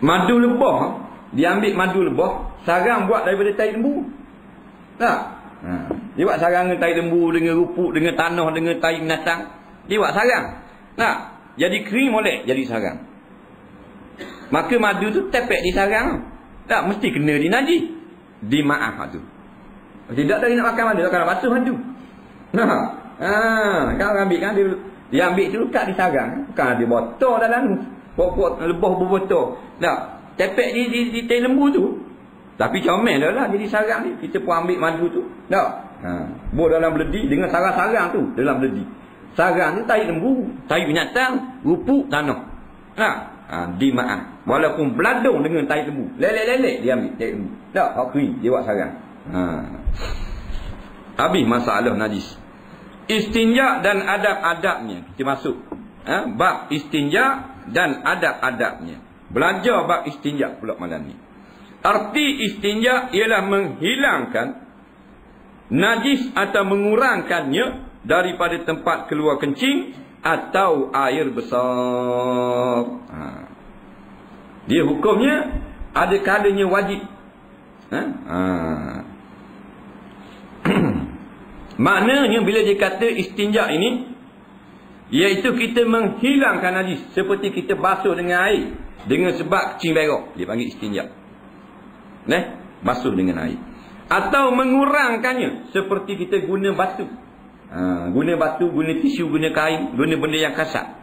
Speaker 1: Madu lebah, dia ambil madu lebah, sarang buat daripada tai lembu. Dia buat sarang dengan tai lembu, dengan rupuk, dengan tanah, dengan tai binatang. Dia buat sarang. Jadi kering molek jadi sarang. Maka madu tu tepek di sarang. Tak mesti kena di najis. Di maaf tu. Tidak tadi nak makan madu, kalau basuh madu. Kalau ambil kan dia ambil tu lekat di sarang. Bukan dia botol dalam pokok lebah berbotol. Tepek di tai lembu tu. Tapi comel dah lah jadi sarang ni. Kita pun ambil madu tu. Buat dalam beledi dengan sarang-sarang tu dalam beledi. Sarang tu tai lembu, tai binatang, rupuk, tanah. Di maaf. Walaupun beladung dengan tai lembu. Lelek-lelek dia ambil tai lembu. Tak, kering dia buat sarang. Habis masalah najis. Istinja dan adab-adabnya. Kita masuk. Bab istinja dan adab-adabnya. Belajar bab istinja pula malam ni. Arti istinja ialah menghilangkan najis atau mengurangkannya daripada tempat keluar kencing atau air besar. Dia hukumnya ada kalanya wajib. Maknanya bila dia kata istinja ini iaitu kita menghilangkan najis seperti kita basuh dengan air dengan sebab kencing berak, dia panggil istinja. Basuh dengan air. Atau mengurangkannya seperti kita guna batu. Guna batu, guna tisu, guna kain, guna benda yang kasar.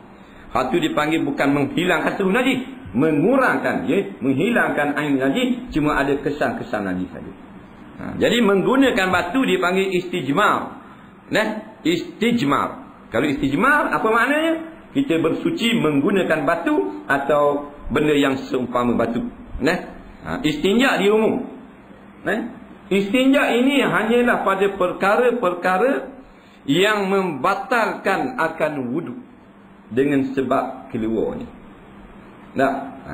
Speaker 1: Hal tu dipanggil bukan menghilangkan seluruh najis, mengurangkan, menghilangkan air najis, cuma ada kesan-kesan najis saja. Jadi menggunakan batu dipanggil istijmar. Istijmar. Kalau istijmar apa maknanya? Kita bersuci menggunakan batu atau benda yang seumpama batu. Istinja di umum. Istinja ini hanyalah pada perkara-perkara yang membatalkan akan wudu dengan sebab keluar ni.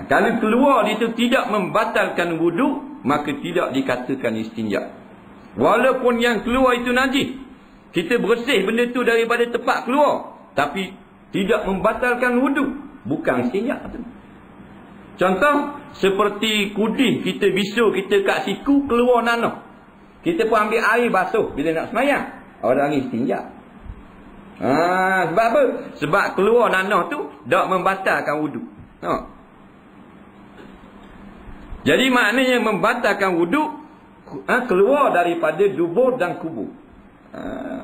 Speaker 1: Kalau keluar itu tidak membatalkan wudu, maka tidak dikatakan istinja. Walaupun yang keluar itu najis, kita bersih benda tu daripada tempat keluar, tapi tidak membatalkan wudu, bukan istinja tu. Contoh seperti kudih kita bisu, kita kat siku keluar nanah, kita pun ambil air basuh bila nak semayang, orang istinja. Sebab apa? Sebab keluar nanah tu tak membatalkan wudu. Jadi maknanya membatalkan wudu, keluar daripada dubur dan kubur,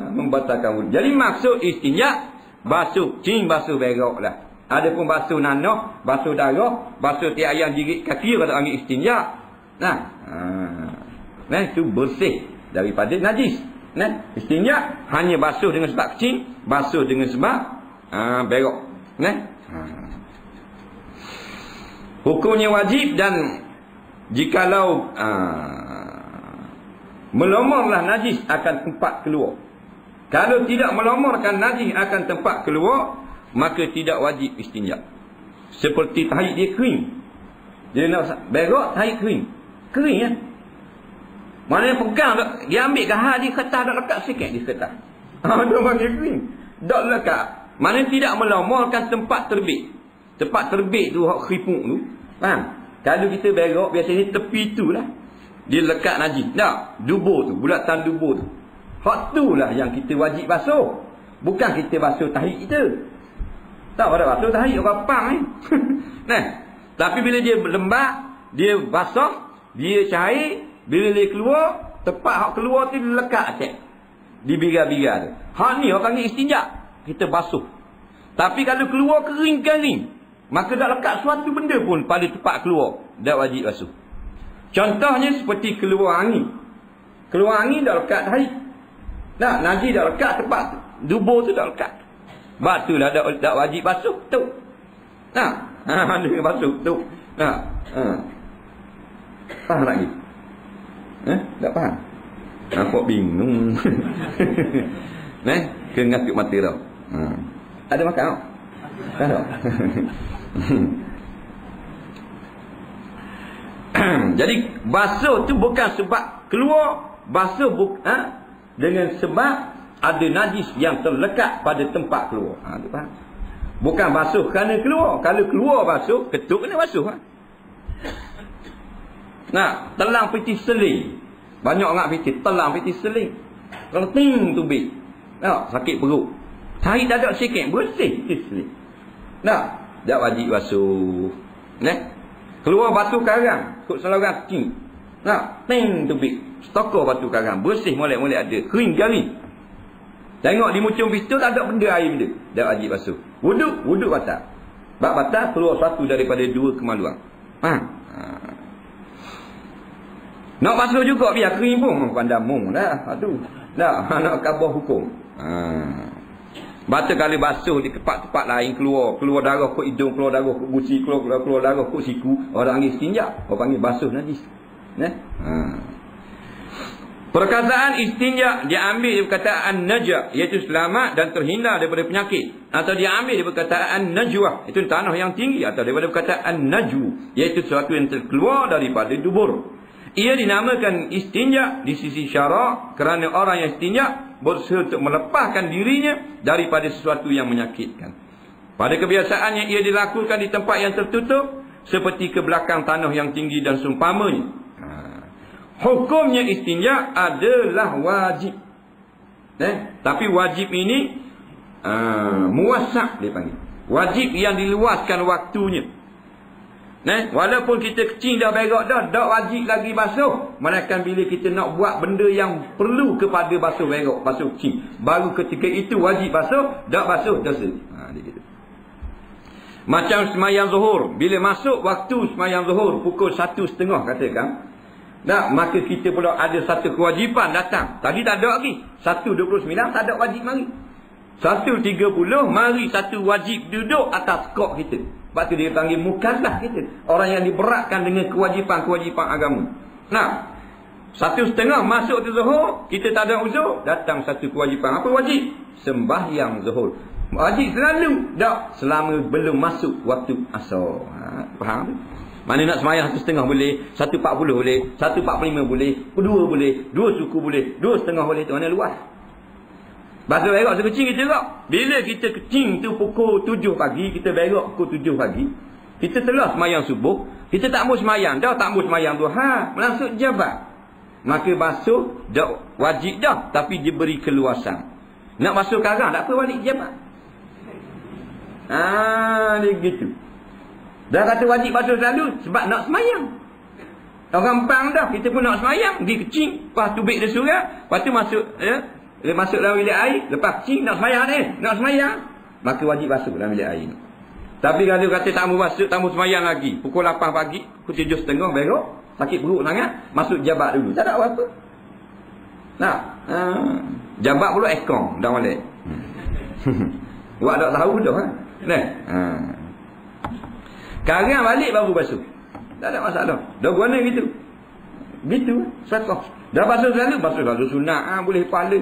Speaker 1: membatalkan wudu. Jadi maksud istinja basuh cing, basuh berak lah. Ada pun basuh nanah, basuh darah, basuh tiap ayam gigit kaki, kata panggil istinja. Itu bersih daripada najis. Istinja hanya basuh dengan sebab kecing, basuh dengan sebab berak. Hukumnya wajib, dan jikalau melomorlah najis akan tempat keluar. Kalau tidak melomorkan najis akan tempat keluar, maka tidak wajib istinja. Seperti tahi dia kering, dia nak berak, tahi kering, kering ya. Mana pegang tak, dia ambil gahar di kertas, tak lekat sikit di kertas. Dia panggil kering, tak lekat. Mana tidak melomorkan tempat terbit. Tempat terbit tu, hak keripuk tu, faham? Kalau kita berak biasanya tepi tu lah dia lekat najis. Tak, dubur tu, bulatan dubur tu, hak tu lah yang kita wajib basuh, bukan kita basuh tahi kita. Tak ada basuh tahi orang pang ni. Tapi bila dia lembab, dia basah, dia cair, bila dia keluar, tempat hak keluar tu dia lekat atas di biga-biga tu. Hak ni orang panggil istinja, kita basuh. Tapi kalau keluar kering-kering, maka tak lekat suatu benda pun pada tempat keluar, tak wajib basuh. Contohnya seperti keluar angin. Keluar angin dah lekat tahi. Najis dah lekat tempat tu, dubur tu dah lekat. Sebab tu lah tak wajib basuh tu. Dia basuh tu. Faham lagi? Tak faham? Nampak bingung. Kengatuk mata dah. Ada makan tak? Tak ada. Jadi basuh tu bukan sebab keluar, basuh dengan sebab ada najis yang terlekat pada tempat keluar. Tu faham? Bukan basuh kerana keluar. Kalau keluar basuh, ketuk kena basuh. Telang piti seling. Banyak orang fikir telang piti seling. Kalau ting tu bit, sakit perut. Tahi dadak sikit, bersih seling. Tak wajib basuh. Keluar batu karang, kut saluran kecil. Ting tu bit, stokor batu karang, bersih molek-molek ada, kering garing. Tengok di mucung pistol tak ada benda air benda, tak wajib basuh. Wuduk batal. Bab batal keluar satu daripada dua kemaluan. Nak basuh juga biar kering pun pandang mung dah. Nak khabar hukum. Batu kali basuh di tempat-tempat lain keluar darah kok hidung, keluar darah kok gusi, keluar darah kok siku, orang panggil istinja, orang panggil basuh najis. Perkataan istinja diambil dari perkataan najah, iaitu selamat dan terhindar daripada penyakit, atau diambil dari perkataan najwah, itu tanah yang tinggi, atau daripada perkataan najwu, iaitu sesuatu yang terkeluar daripada dubur. Ia dinamakan istinja di sisi syarak kerana orang yang istinja berusaha untuk melepaskan dirinya daripada sesuatu yang menyakitkan. Pada kebiasaannya ia dilakukan di tempat yang tertutup seperti ke belakang tanah yang tinggi dan seumpamanya. Hukumnya istinja adalah wajib. Tapi wajib ini Muwassa' dia panggil. Wajib yang diluaskan waktunya. Walaupun kita kecil dah berak dah, tak wajib lagi basuh. Melainkan bila kita nak buat benda yang perlu kepada basuh berak, basuh kecil, baru ketika itu wajib basuh. Tak basuh, dosa. Dia gitu. Macam semayang zuhur. Bila masuk waktu semayang zuhur pukul 1.30 katakan, maka kita pula ada satu kewajipan datang. Tadi tak ada lagi. 1.29 tak ada wajib mari. 1.30 mari satu wajib duduk atas kok kita. Sebab tu dia panggil mukallaf kita. Orang yang diberatkan dengan kewajipan-kewajipan agama. 1.30 masuk ke zuhur, kita tak ada uzur, datang satu kewajipan. Apa wajib? Sembahyang zuhur. Wajib selalu. Tak, selama belum masuk waktu asar. Faham tu? Mana nak sembahyang 1.30 boleh, 1.40 boleh, 1.45 boleh, 2 boleh, 2 suku boleh, 2.30 boleh. Tu mana luas. Basuh berak sekecil kita berak. Bila kita kecil tu pukul 7 pagi, kita berak pukul 7 pagi, kita telah semayang subuh, kita tak mau semayang dah, tak mau semayang duha, langsung jabat. Maka basuh dah wajib dah, tapi diberi keluasan. Nak basuh karang tak apa, balik jabat. Dia gitu. Dah kata wajib basuh selalu sebab nak semayang. Orang pang dah, kita pun nak semayang, dia kecil, lepas tubik dia surat, lepas tu masuk dia masuk dalam bilik air, lepas kecil nak semayang nak semayang, maka wajib basuh dalam bilik air. Tapi kalau kata tak mau basuh, tak mau semayang lagi, pukul 8 pagi, pukul 7.30 berak, sakit perut sangat, masuk jabat dulu, tak ada apa-apa. Jabat pula ekong dah balik. Buat tak tahu dah Karang balik baru basuh, tak ada masalah. Dah guna gitu. Sakau. Dah basuh selalu sunat, boleh pahala.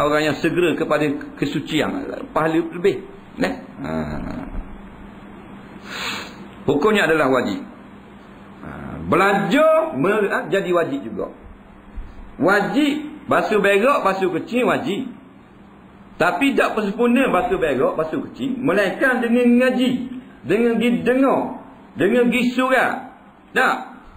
Speaker 1: Orang yang segera kepada kesucian, pahala lebih. Hukumnya adalah wajib. Belajar jadi wajib juga. Wajib basuh berak, basuh kecil wajib. Tapi tak sempurna basuh berak, basuh kecil, melainkan dengan ngaji, dengan pergi dengar, dengan pergi surah.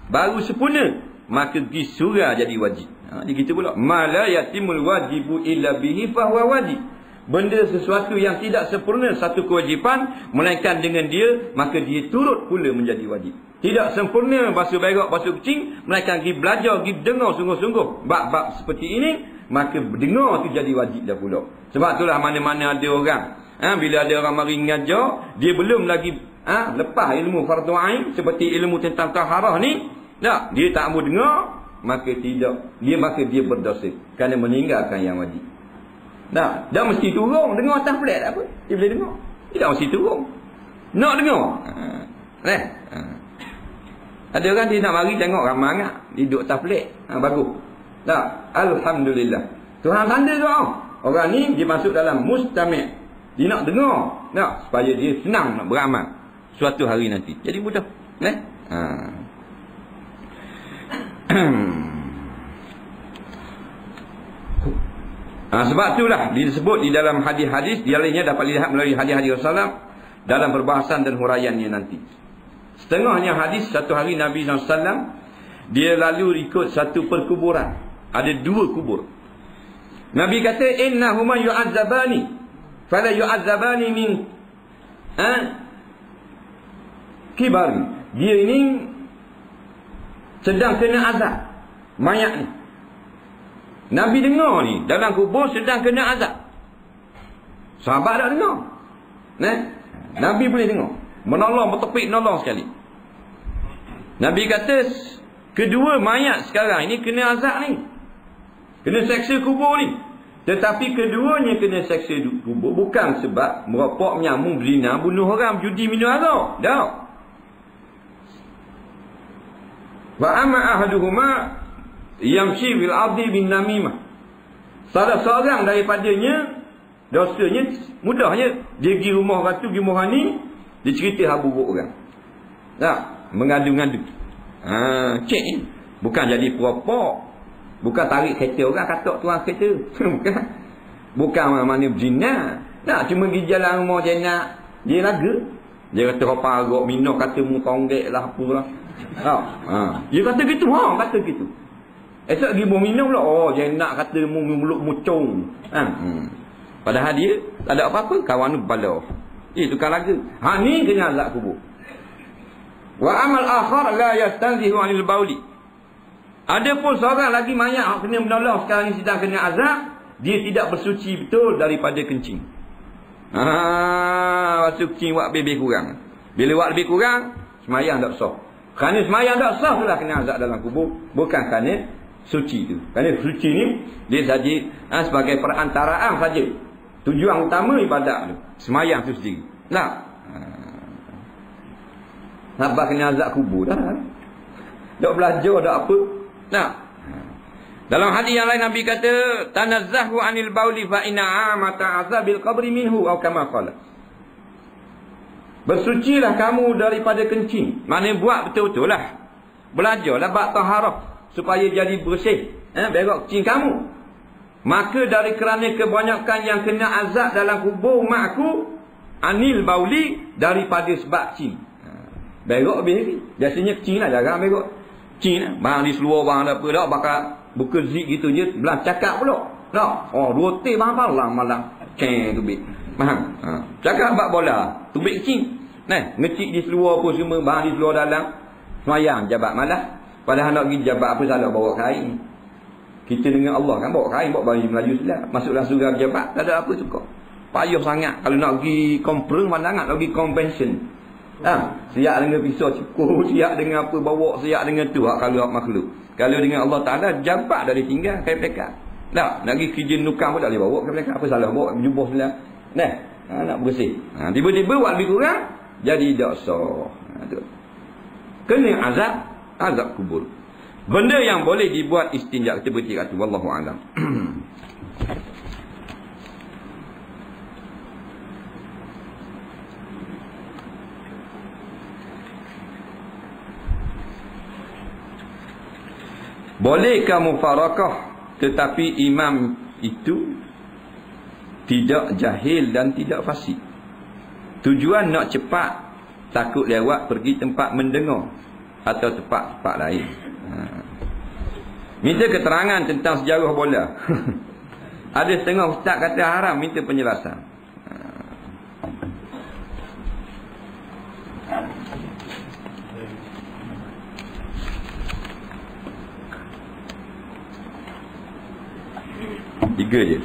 Speaker 1: Baru sempurna. Maka pergi surah jadi wajib. Dia gitu pula. Ma la yatimul wajibu illa bihi fahuwa wajib. Benda sesuatu yang tidak sempurna satu kewajipan, melainkan dengan dia, maka dia turut pula menjadi wajib. Tidak sempurna basuh berak, basuh kecil, melainkan pergi belajar, pergi dengar sungguh-sungguh bab-bab seperti ini, maka dengar tu jadi wajib dah pula. Sebab itulah mana-mana ada orang, bila ada orang mari ngajar, dia belum lagi lepas ilmu fardu ain, seperti ilmu tentang taharah ni, dia tak mau dengar, maka dia berdosa kerana meninggalkan yang wajib. Dah mesti turun dengar atas flat tak apa, dia boleh dengar. Tidak mesti turun. Nak dengar. Ada orang dia nak mari tengok ramai sangat, duduk atas flat. Bagus. Alhamdulillah. Tuhan tanda doa. Orang ni dia masuk dalam mustami'. Dia nak dengar. Supaya dia senang nak beramal suatu hari nanti. Jadi mudah. Sebab itulah disebut di dalam hadis-hadis, di lainnya dapat dilihat melalui hadis-hadis Rasulullah dalam perbahasan dan huraiannya nanti. Setengahnya hadis, satu hari Nabi SAW dia lalu ikut satu perkuburan, ada 2 kubur. Nabi kata innahuma yu'adzabani fala yu'adzabani min kibari. Dia ini sedang kena azab, mayat ni. Nabi dengar ni dalam kubur sedang kena azab. Sahabat tak dengar. Nabi boleh dengar. Menolong, bertepik nolong sekali. Nabi kata kedua mayat sekarang ini kena azab ni, kena seksa kubur ni. Tetapi keduanya kena seksa kubur bukan sebab merokok, menyambung, berzina, bunuh orang, judi, minum arak. Tak. Wa amma ahaduhuma yamshi fil ardi bin namimah. Salah seorang daripadanya dosanya mudahnya, dia pergi rumah orang tu, pergi rumah ni, dia cerita hal buruk orang. Mengadu-ngadu. Cik ni bukan jadi peropok, bukan tarik kereta orang, katak tuan kereta. Bukan mana berzina. Cuma pergi jalan rumah jenak, dia laga. Dia kata apa agak minum, kata mu tonggek lah apa lah. Dia kata gitu, kata gitu. Esok pergi minum pula, jenak kata mu mulut mucung. Padahal dia tak ada apa-apa. Kawan bala. Tukang laga. Ni kena azab kubur. Wa amal akhar la yastanzihu 'anil bauli. Ada pun seorang lagi mayat kena menolong sekarang ni sedang kena azab, dia tidak bersuci betul daripada kencing. Masuk kencing buat lebih kurang. Bila buat lebih kurang, semayang tak sah. Kerana semayang tak sah itulah kena azab dalam kubur, bukan kerana suci tu. Kerana suci ni dia saja sebagai perantaraan saja. Tujuan utama ibadat tu, semayang tu sendiri. Nampak kena azab kubur dah. Tak belajar tak apa. Dalam hadis yang lain Nabi kata, tanazzahu 'anil bauli fa inna amata azabil qabri minhu atau kama qala. Bersucilah kamu daripada kencing. Maknanya buat betul-betul lah. Belajarlah bab taharah supaya jadi bersih. Berak kencing kamu. Maka dari kerana kebanyakan yang kena azab dalam kubur makku, anil bauli, daripada sebab kencing. Berak habis lagi. Biasanya kencing lah, jarang berak. Kencing lah. Barang di seluar, barang apa tak, bakal buka zip gitu je, belah cakap pula. Tak? 2 teh barang malam. Ceng tubik. Faham? Cakap bab bola, tubik kencing. Ngecik di seluar pun semua, barang di seluar dalam. Semayang jabat malah. Padahal nak pergi jabat apa salah bawa kain. Kita dengan Allah kan bawa kain, bawa baju Melayu silap. Masuklah surau jabat, tak ada apa suka. Payah sangat. Kalau nak pergi conference, mana nak pergi convention. Siap dengan pisau cukur, siap dengan apa bawa, siap dengan tu kalau makhluk. Kalau dengan Allah Ta'ala, jabat dari tinggal kain pelekat. Tak, nak pergi kerja nukang pun tak boleh bawa kain pelekat. Apa salah bawa jubah silap. Nak bersih. Tiba-tiba buat lebih kurang, jadi tak sah. Kena azab kubur. Benda yang boleh dibuat istinja, kita berhenti kat tu, wallahu alam. Bolehkah mufarakah tetapi imam itu tidak jahil dan tidak fasik? Tujuan nak cepat, takut lewat pergi tempat mendengar atau tempat lain. Minta keterangan tentang sejarah bola. Ada setengah ustaz kata haram, minta penjelasan. Tiga je.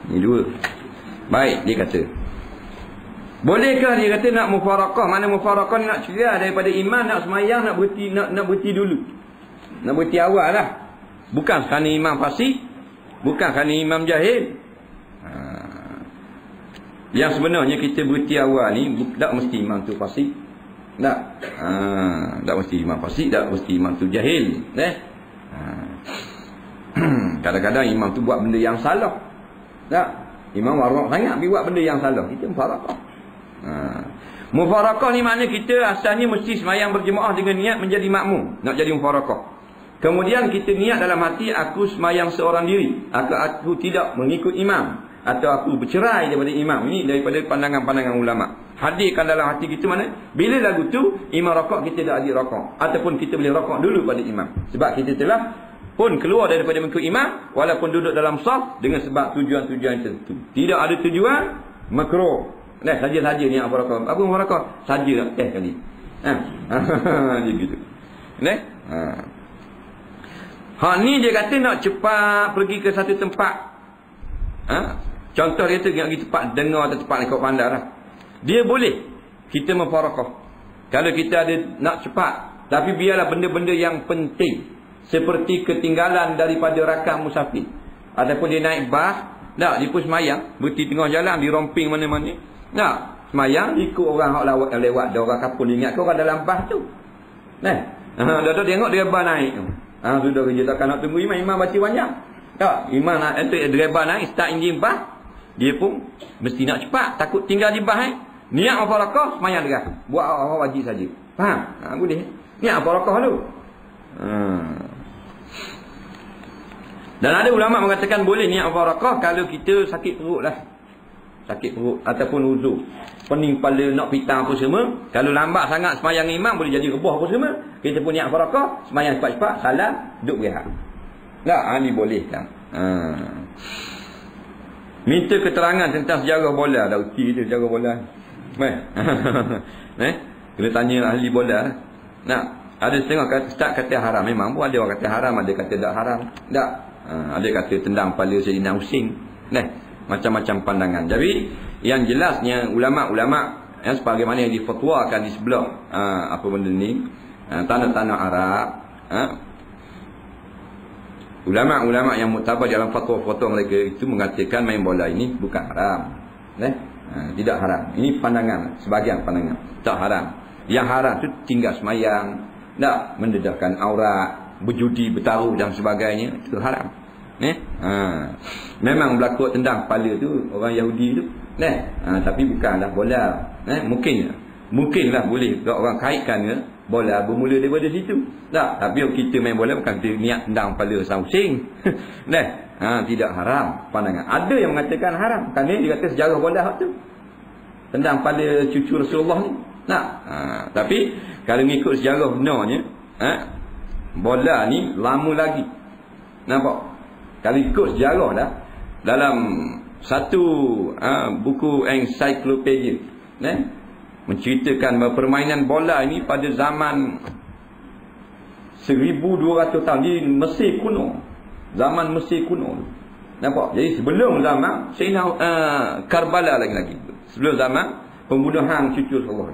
Speaker 1: Ni 2. Baik, dia kata, bolehkah dia kata nak mufarakah? Mana mufarakah nak cerai daripada iman, nak semayang, nak berhenti dulu. Nak berhenti awal lah. Bukan kerana imam fasik, bukan kerana imam jahil. Yang sebenarnya kita berhenti awal ni tak mesti imam tu fasik. Tak mesti imam fasik, tak mesti imam tu jahil. Kadang-kadang imam tu buat benda yang salah. Imam warak sangat pergi buat benda yang salah. Kita mufarakah. Mufarakah ni makna kita asalnya mesti semayang berjemaah dengan niat menjadi makmum, nak jadi mufarakah. Kemudian kita niat dalam hati, aku semayang seorang diri, aku tidak mengikut imam, atau aku bercerai daripada imam. Ini daripada pandangan-pandangan ulama. Hadirkan dalam hati kita mana bila lagu tu imam rakaat, kita dah ada rakaat, ataupun kita boleh rakaat dulu pada imam, sebab kita telah pun keluar daripada mengikut imam, walaupun duduk dalam saf dengan sebab tujuan-tujuan tertentu. Tidak ada tujuan makruh. Saja-saja ni apa rakaat. Apa rakaat? Saja kali. Dia gitu. Ni dia kata nak cepat pergi ke satu tempat. Contoh dia tu nak pergi tempat dengar atau tempat ikut pandang lah. Dia boleh kita mufarakah. Kalau kita ada nak cepat, tapi biarlah benda-benda yang penting, seperti ketinggalan daripada rakam musafir, ataupun dia naik bas, dia pun semayang, berhenti tengah jalan, di romping mana-mana, semayang, ikut orang yang lewat, ada orang kapal, dia ingat ke orang dalam bas tu. Dah tengok dia bas naik. Sudah kerja, takkan nak tunggu imam baca panjang. Imam driver naik, start enjin bas, dia pun mesti nak cepat, takut tinggal di bas. Niat mufarakah, semayang deras, buat orang wajib saja. Faham? Boleh. Niat mufarakah tu. Dan ada ulama mengatakan boleh niat mufarakah kalau kita sakit perut lah. Sakit perut ataupun uzur, pening kepala, nak pitang apa semua. Kalau lambat sangat semayang imam, boleh jadi rebah apa semua. Kita pun niat mufarakah, semayang cepat-cepat, salam, duduk berehat. Tak, dibolehkan. Minta keterangan tentang sejarah bola. Dah uti tu sejarah bola. Kena tanya ahli bola. Nak, ada setengah start kata haram. Memang pun ada orang kata haram, ada kata tak haram. Tak. Ada kata tendang kepala Sayyidina Husin. Macam-macam pandangan. Jadi yang jelasnya ulama-ulama sebagaimana yang difatwakan di sebelah apa benda ni, tanah-tanah Arab, ulama-ulama yang muktabar dalam fatwa-fatwa mereka itu mengatakan main bola ini bukan haram. Tidak haram. Ini pandangan, sebahagian pandangan. Tak haram. Yang haram tu tinggal semayang, tak mendedahkan aurat, berjudi, bertaruh dan sebagainya, itu haram. Memang berlaku tendang kepala tu orang Yahudi tu. Tapi bukanlah bola. Mungkinlah boleh orang kaitkan bola bermula daripada situ. Tak, tapi kita main bola bukan kita niat tendang kepala sausing. Tidak haram pandangan. Ada yang mengatakan haram kerana dia kata sejarah bola tu. Tendang kepala cucu Rasulullah ni. Tapi kalau mengikut sejarah benarnya, bola ni lama lagi. Nampak? Kalau ikut sejarah dah, dalam satu buku ensiklopedia menceritakan bahawa permainan bola ini pada zaman 1200 tahun di Mesir kuno. Zaman Mesir kuno. Nampak? Jadi sebelum zaman Sayyidina Karbala lagi. Sebelum zaman pembunuhan cucu Rasulullah.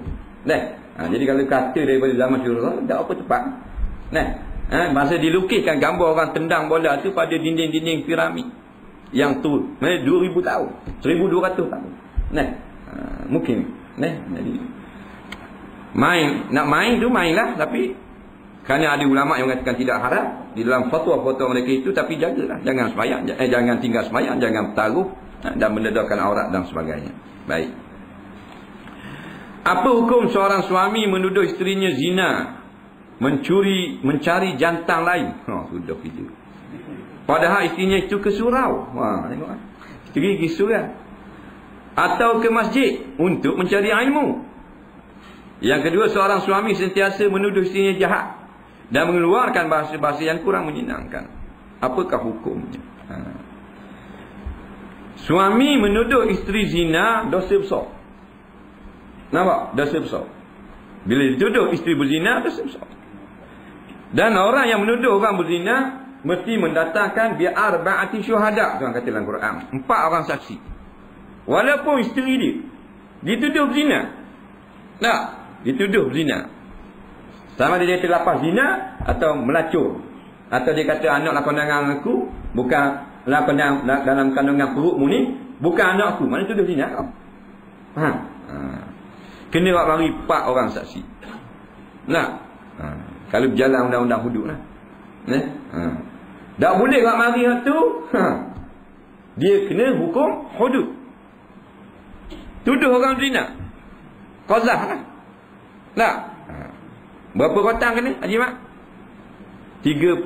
Speaker 1: Jadi kalau kata daripada zaman cucu Rasulullah, tak apa tepat. Masa dilukiskan gambar orang tendang bola tu pada dinding-dinding piramid yang tu 2000 tahun, 1200 tahun. Mungkin jadi nak main tu mainlah, tapi kerana ada ulama yang mengatakan tidak haram di dalam fatwa-fatwa mereka itu, tapi jagalah jangan sembahyang, jangan tinggal sembahyang, jangan bertaruh dan mendedahkan aurat dan sebagainya. Baik. Apa hukum seorang suami menuduh isterinya zina, mencari jantan lain? Sudah kita. Padahal isterinya itu ke surau. Tengok. Isteri pergi surau. Atau ke masjid untuk mencari ilmu. Yang kedua, seorang suami sentiasa menuduh isterinya jahat dan mengeluarkan bahasa-bahasa yang kurang menyenangkan. Apakah hukumnya? Suami menuduh isteri zina, dosa besar. Nampak? Dosa besar. Bila dituduh isteri berzina, dosa besar. Dan orang yang menuduh orang berzina mesti mendatangkan bi'arba'ati syuhada. Tuhan kata dalam Quran, 4 orang saksi. Walaupun isteri dia dituduh berzina. Dituduh berzina. Sama dia terlapas zina atau melacur. Atau dia kata anak kondangan aku bukan dalam kandungan perutmu ni bukan anak aku. Mana tuduh zina kau? Kena buat mari 4 orang saksi. Kalau berjalan undang-undang hudud lah. Tak boleh buat mari tu. Dia kena hukum hudud. Tuduh orang zina. Qazah lah. Berapa kotang kena Haji Mat? 30.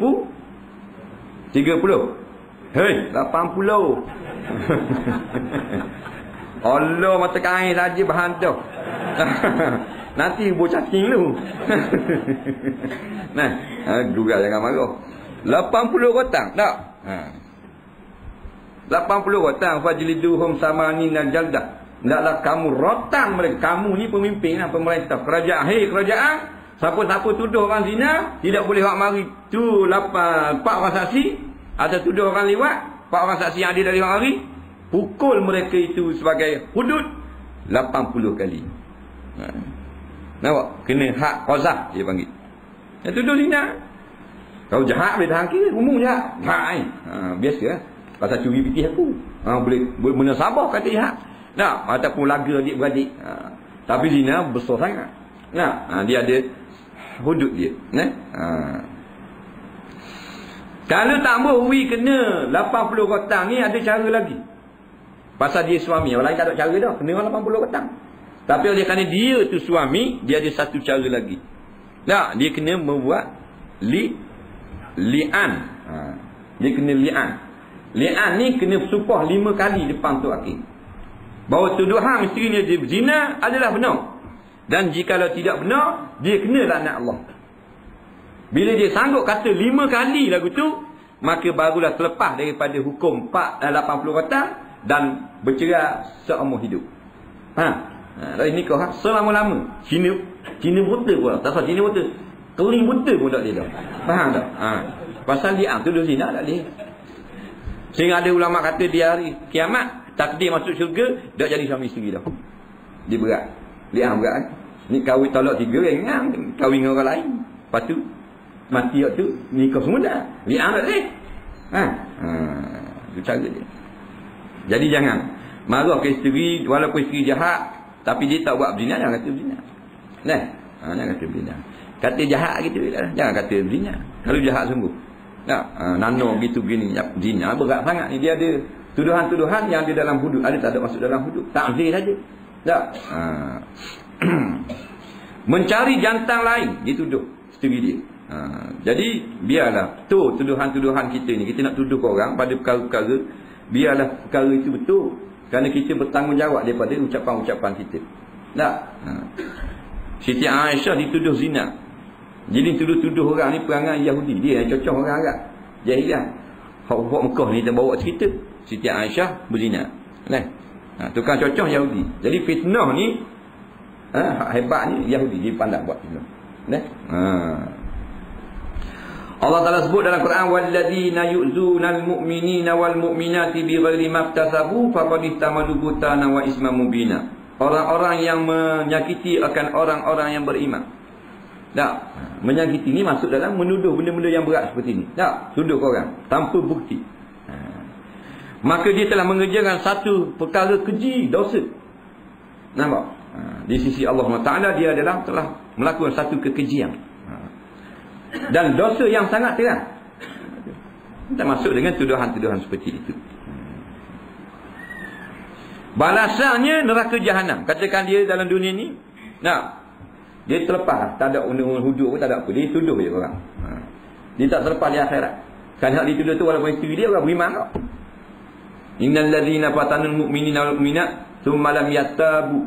Speaker 1: Hei, 80. Allah, mata kain saja bahan tu. Nanti ibu cacing lu. Juga jangan marah. 80 kotang. Tak? 80 kotang. Fajliduhum samanina jaldah. Hendaklah kamu rotan mereka. Kamu ni pemimpin lah, pemerintah. Kerajaan. Hei kerajaan. Siapa-siapa tuduh orang zina, tidak boleh buat mari. Tu 4 orang saksi. Ada tuduh orang lewat. 4 orang saksi yang ada dari orang hari. Pukul mereka itu sebagai hudud 80 kali. Nampak? Kena hak qazah dia panggil. Yang tuduh zina. Kau jahat boleh tahan kira. Umum jahat. Biasa lah. Pasal curi pitih aku. Boleh menasabah kata jahat. Ataupun laga adik-beradik. Tapi zina besar sangat. Dia ada hudud dia. Kalau tak boleh kena 80 kotang ni, ada cara lagi. Pasal dia suami. Orang lain tak ada cara dah. Kena 80 kotang. Tapi oleh kerana dia tu suami, dia ada satu cara lagi. Dia kena membuat li'an. Dia kena li'an. Li'an ni kena sumpah 5 kali depan tu akhir. Bahawa tuduhan isterinya dia berzina adalah benar. Dan jikalau tidak benar, dia kena laknat Allah. Bila dia sanggup kata 5 kali lagu tu, maka barulah terlepas daripada hukum 80 rotan dan bercerai seumur hidup. Dari nikah selama-lama. Cina buta pula. Tak salah Cina buta. Keling buta pun tak dia dah. Faham tak? Pasal li'am tu dah zina tak dia. Sehingga ada ulama kata di hari kiamat, takdir masuk syurga, tak jadi suami isteri dah. Dia berat. Li'am berat kan? Ni kahwin tolak 3 orang, kahwin dengan orang lain. Lepas tu mati waktu nikah semua dah. Li'am tak boleh. Itu cara dia. Jadi jangan marah ke isteri, walaupun isteri jahat, tapi dia tak buat berzina, jangan kata berzina. Jangan kata berzina. Kata jahat gitu lah. Jangan kata berzina. Kalau jahat sungguh. Nano gitu begini zina berat sangat ni. Dia ada tuduhan-tuduhan yang ada dalam hudud, ada tak ada masuk dalam hudud. Takzir saja. Tak. Mencari jantan lain dituduh isteri dia. Jadi biarlah betul tuduhan-tuduhan kita ni. Kita nak tuduh orang pada perkara-perkara, biarlah perkara itu betul. Kerana kita bertanggungjawab daripada ucapan-ucapan kita. Tak. Siti Aisyah dituduh zina. Jadi tuduh-tuduh orang ni perangai Yahudi. Dia yang cocok orang Arab Jahiliah. Hak Mekah ni kita bawa cerita Siti Aisyah berzina. Tukang cocok Yahudi. Jadi fitnah ni hebatnya Yahudi. Dia pandai buat fitnah. Allah Ta'ala sebut dalam Quran, walladzina yu'zunal mu'minina wal mu'minati bighairi maktasabu faqad ihtamalu butana wa isman mubina. Orang-orang yang menyakiti akan orang-orang yang beriman. Tak. Menyakiti ni masuk dalam menuduh benda-benda yang berat seperti ni. Tak. Tuduh orang tanpa bukti. Maka dia telah mengerjakan satu perkara keji, dosa. Nampak? Di sisi Allah Taala dia adalah telah melakukan satu kekejian. Dan dosa yang sangat terang. Kita masuk dengan tuduhan-tuduhan seperti itu. Balasannya neraka jahanam. Katakan dia dalam dunia ni, dia terlepas, tak ada undang-undang hudud pun, tak ada apa. Dia tuduh je orang. Dia tak terlepas di akhirat. Kan hak dituduh tu walaupun isteri dia orang beriman kau. Innal ladzina fatanul mu'minina wal mu'minat thumma lam yattabu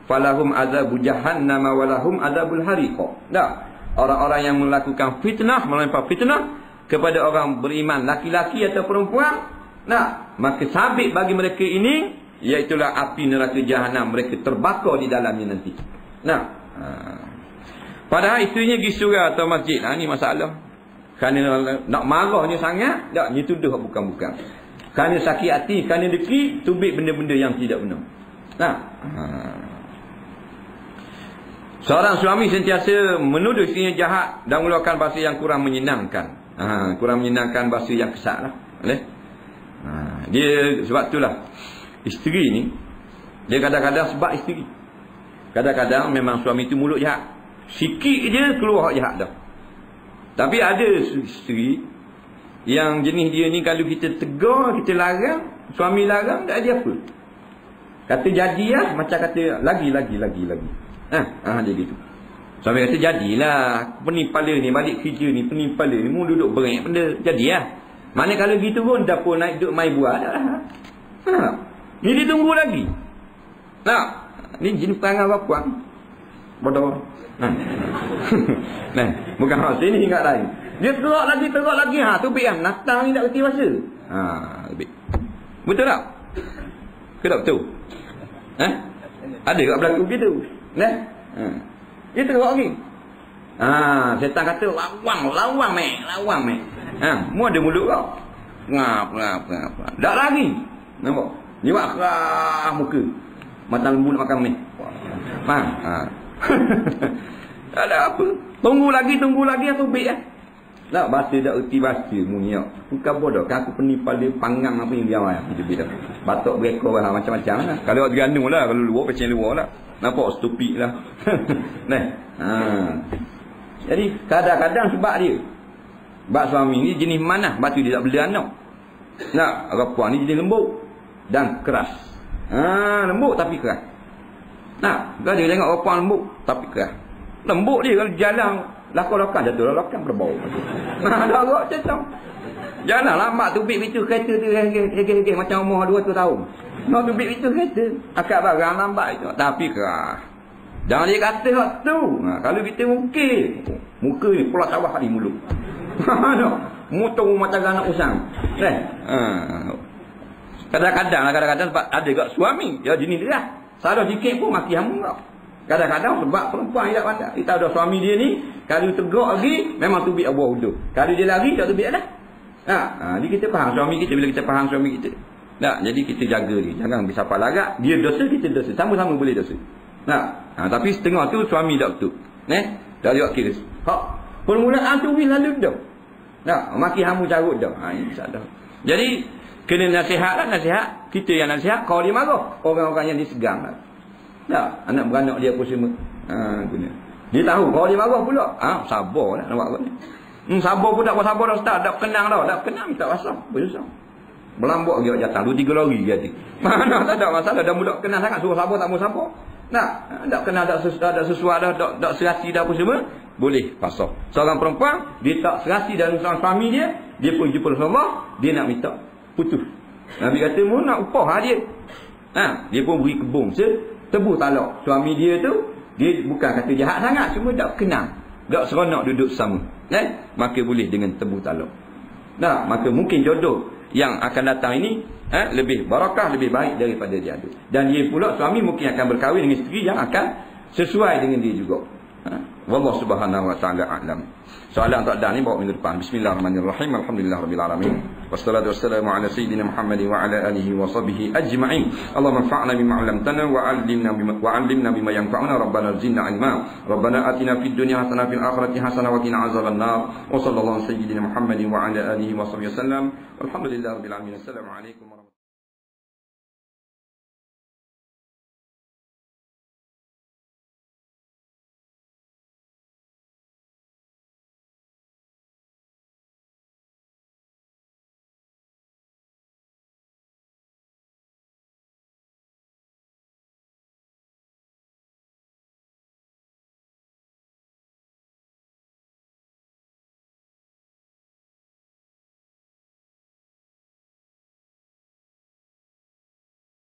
Speaker 1: falahum adzabu jahannam wa lahum adzabul hariq. Tak. Orang-orang yang melakukan fitnah, melempar fitnah kepada orang beriman, laki-laki atau perempuan, maka sabit bagi mereka ini, iaitulah api neraka jahanam. Mereka terbakar di dalamnya nanti. Padahal isterinya pergi surau atau masjid. Ini masalah. Kerana nak marahnya sangat, tak, dia tuduh bukan-bukan. Kerana sakit hati, kerana deki, tubik benda-benda yang tidak benar. Seorang suami sentiasa menuduh isterinya jahat dan mengeluarkan bahasa yang kurang menyenangkan. Kurang menyenangkan, bahasa yang kesat lah. Dia sebab itulah isteri ni, dia kadang-kadang sebab isteri. Kadang-kadang memang suami itu mulut jahat. Sikit je keluar jahat dah. Tapi ada isteri yang jenis dia ni, kalau kita tegur, kita larang, suami larang, tak ada apa. Kata jadilah, macam kata lagi. Dia gitu. Suami kata jadilah, penipala ni balik kerja ni, penipala ni mu duduk bereng benda, jadilah. Mana kalau gitu pun dapur naik duduk main buah dah. Ni dia tunggu lagi. Ni jenis perangai perempuan. Bodoh. Bukan hal sini ingat lain. Dia teruk lagi. Tubik kan. Natang ni tak kerti bahasa. Tubik. Betul tak? Ke tak betul? Ada kat berlaku gitu. Dia teruk lagi. Setan kata lawang meh. Mu ada mulut kau. Ngap. Tak lagi. Nampak? Ni buat kerah muka. Mata lembu nak makan ni. Tak ada apa. Tunggu lagi tubik lah. Tak, bahasa tak erti bahasa munyak. Bukan bodoh. Kan aku penipal dia panggang apa yang dia awal. Batok berekor lah, macam-macam lah. Kalau tergantung lah. Kalau luar, pecah luar lah. Nampak stupid lah. Jadi kadang-kadang sebab dia. Sebab suami ni jenis mana. Sebab tu dia tak bela anak. Perempuan ni jenis lembut dan keras. Lembut tapi keras. Kalau dia tengok perempuan lembut tapi keras. Lembut dia kalau jalan lakon-lakon jatuh lakon berbau. Ada agak macam tu. Jalan lambat tubik pintu kereta tu gege macam umur 200 tahun. Nak tubik pintu kereta, akak barang lambat itu tapi keras. Jangan dia kata hak tu. Kalau kita muka ni pula tawah di mulut. Motor macam anak usang. Kan? Kadang-kadang sebab ada kat suami, dia jenis dia lah. Salah sikit pun maki hamu tau. Kadang-kadang sebab perempuan tidak pandai. Kita ada suami dia ni, kalau tegak lagi, memang tubik abah uduh. Kalau dia lari, tak tubik dah. Jadi kita faham suami kita, bila kita faham suami kita. Jadi kita jaga dia. Jangan bersiapa lagak. Dia dosa, kita dosa. Sama-sama boleh dosa. Tapi setengah tu suami tak betul. Tak ada kira. Permulaan tu lalu dah. Maki hamu carut dah. InsyaAllah. Jadi, kena nasihat lah, nasihat. Kita yang nasihat, kau dia marah. Orang-orang yang disegang lah. Anak beranak dia apa semua. Dia tahu kau dia marah pula. Sabar lah nak buat apa ni. Sabar pun tak sabar dah start. Tak kenang dah. Tak kenang tak rasa. Bersusah. Berlambak dia jatah 2-3 lari dia hati. Mana tak ada masalah. Dah mudah kenal sangat. Suruh sabar tak mau sabar. Tak kenal tak sesuai dah. Tak serasi dah apa semua. Boleh pasal. Seorang perempuan. Dia tak serasi dalam usaha suami dia. Dia pun jumpa Rasulullah. Dia nak minta putus. Nabi kata mu nak upah dia. Dia pun beri kebun. Tebuh talak. Suami dia tu. Dia bukan kata jahat sangat. Cuma tak kenal. Tak seronok duduk sama. Maka boleh dengan tebuh talak. Maka mungkin jodoh yang akan datang ini lebih barakah, lebih baik daripada dia ada. Dan dia pula suami mungkin akan berkahwin dengan isteri yang akan sesuai dengan dia juga. Wallahu subhanahu wa ta'ala a'lam. Soalan tak ada ni bawa minggu depan. Bismillahirrahmanirrahim. Alhamdulillahirabbil alamin. Wassalatu wassalamu ala sayyidina Muhammad wa ala alihi wa sahbihi ajma'in. Allahumma anfa'na bima 'allamtana wa 'allimna bima yanfa'una. Rabbana zidna 'ilma. Rabbana atina fid dunya hasanah fil akhirati hasanah wa qina 'adzaban nar. Wa sallallahu ala sayyidina Muhammad wa ala alihi wa sahbihi wasallam. Walhamdulillahirabbil alamin. Assalamu alaikum warahmatullahi wabarakatuh.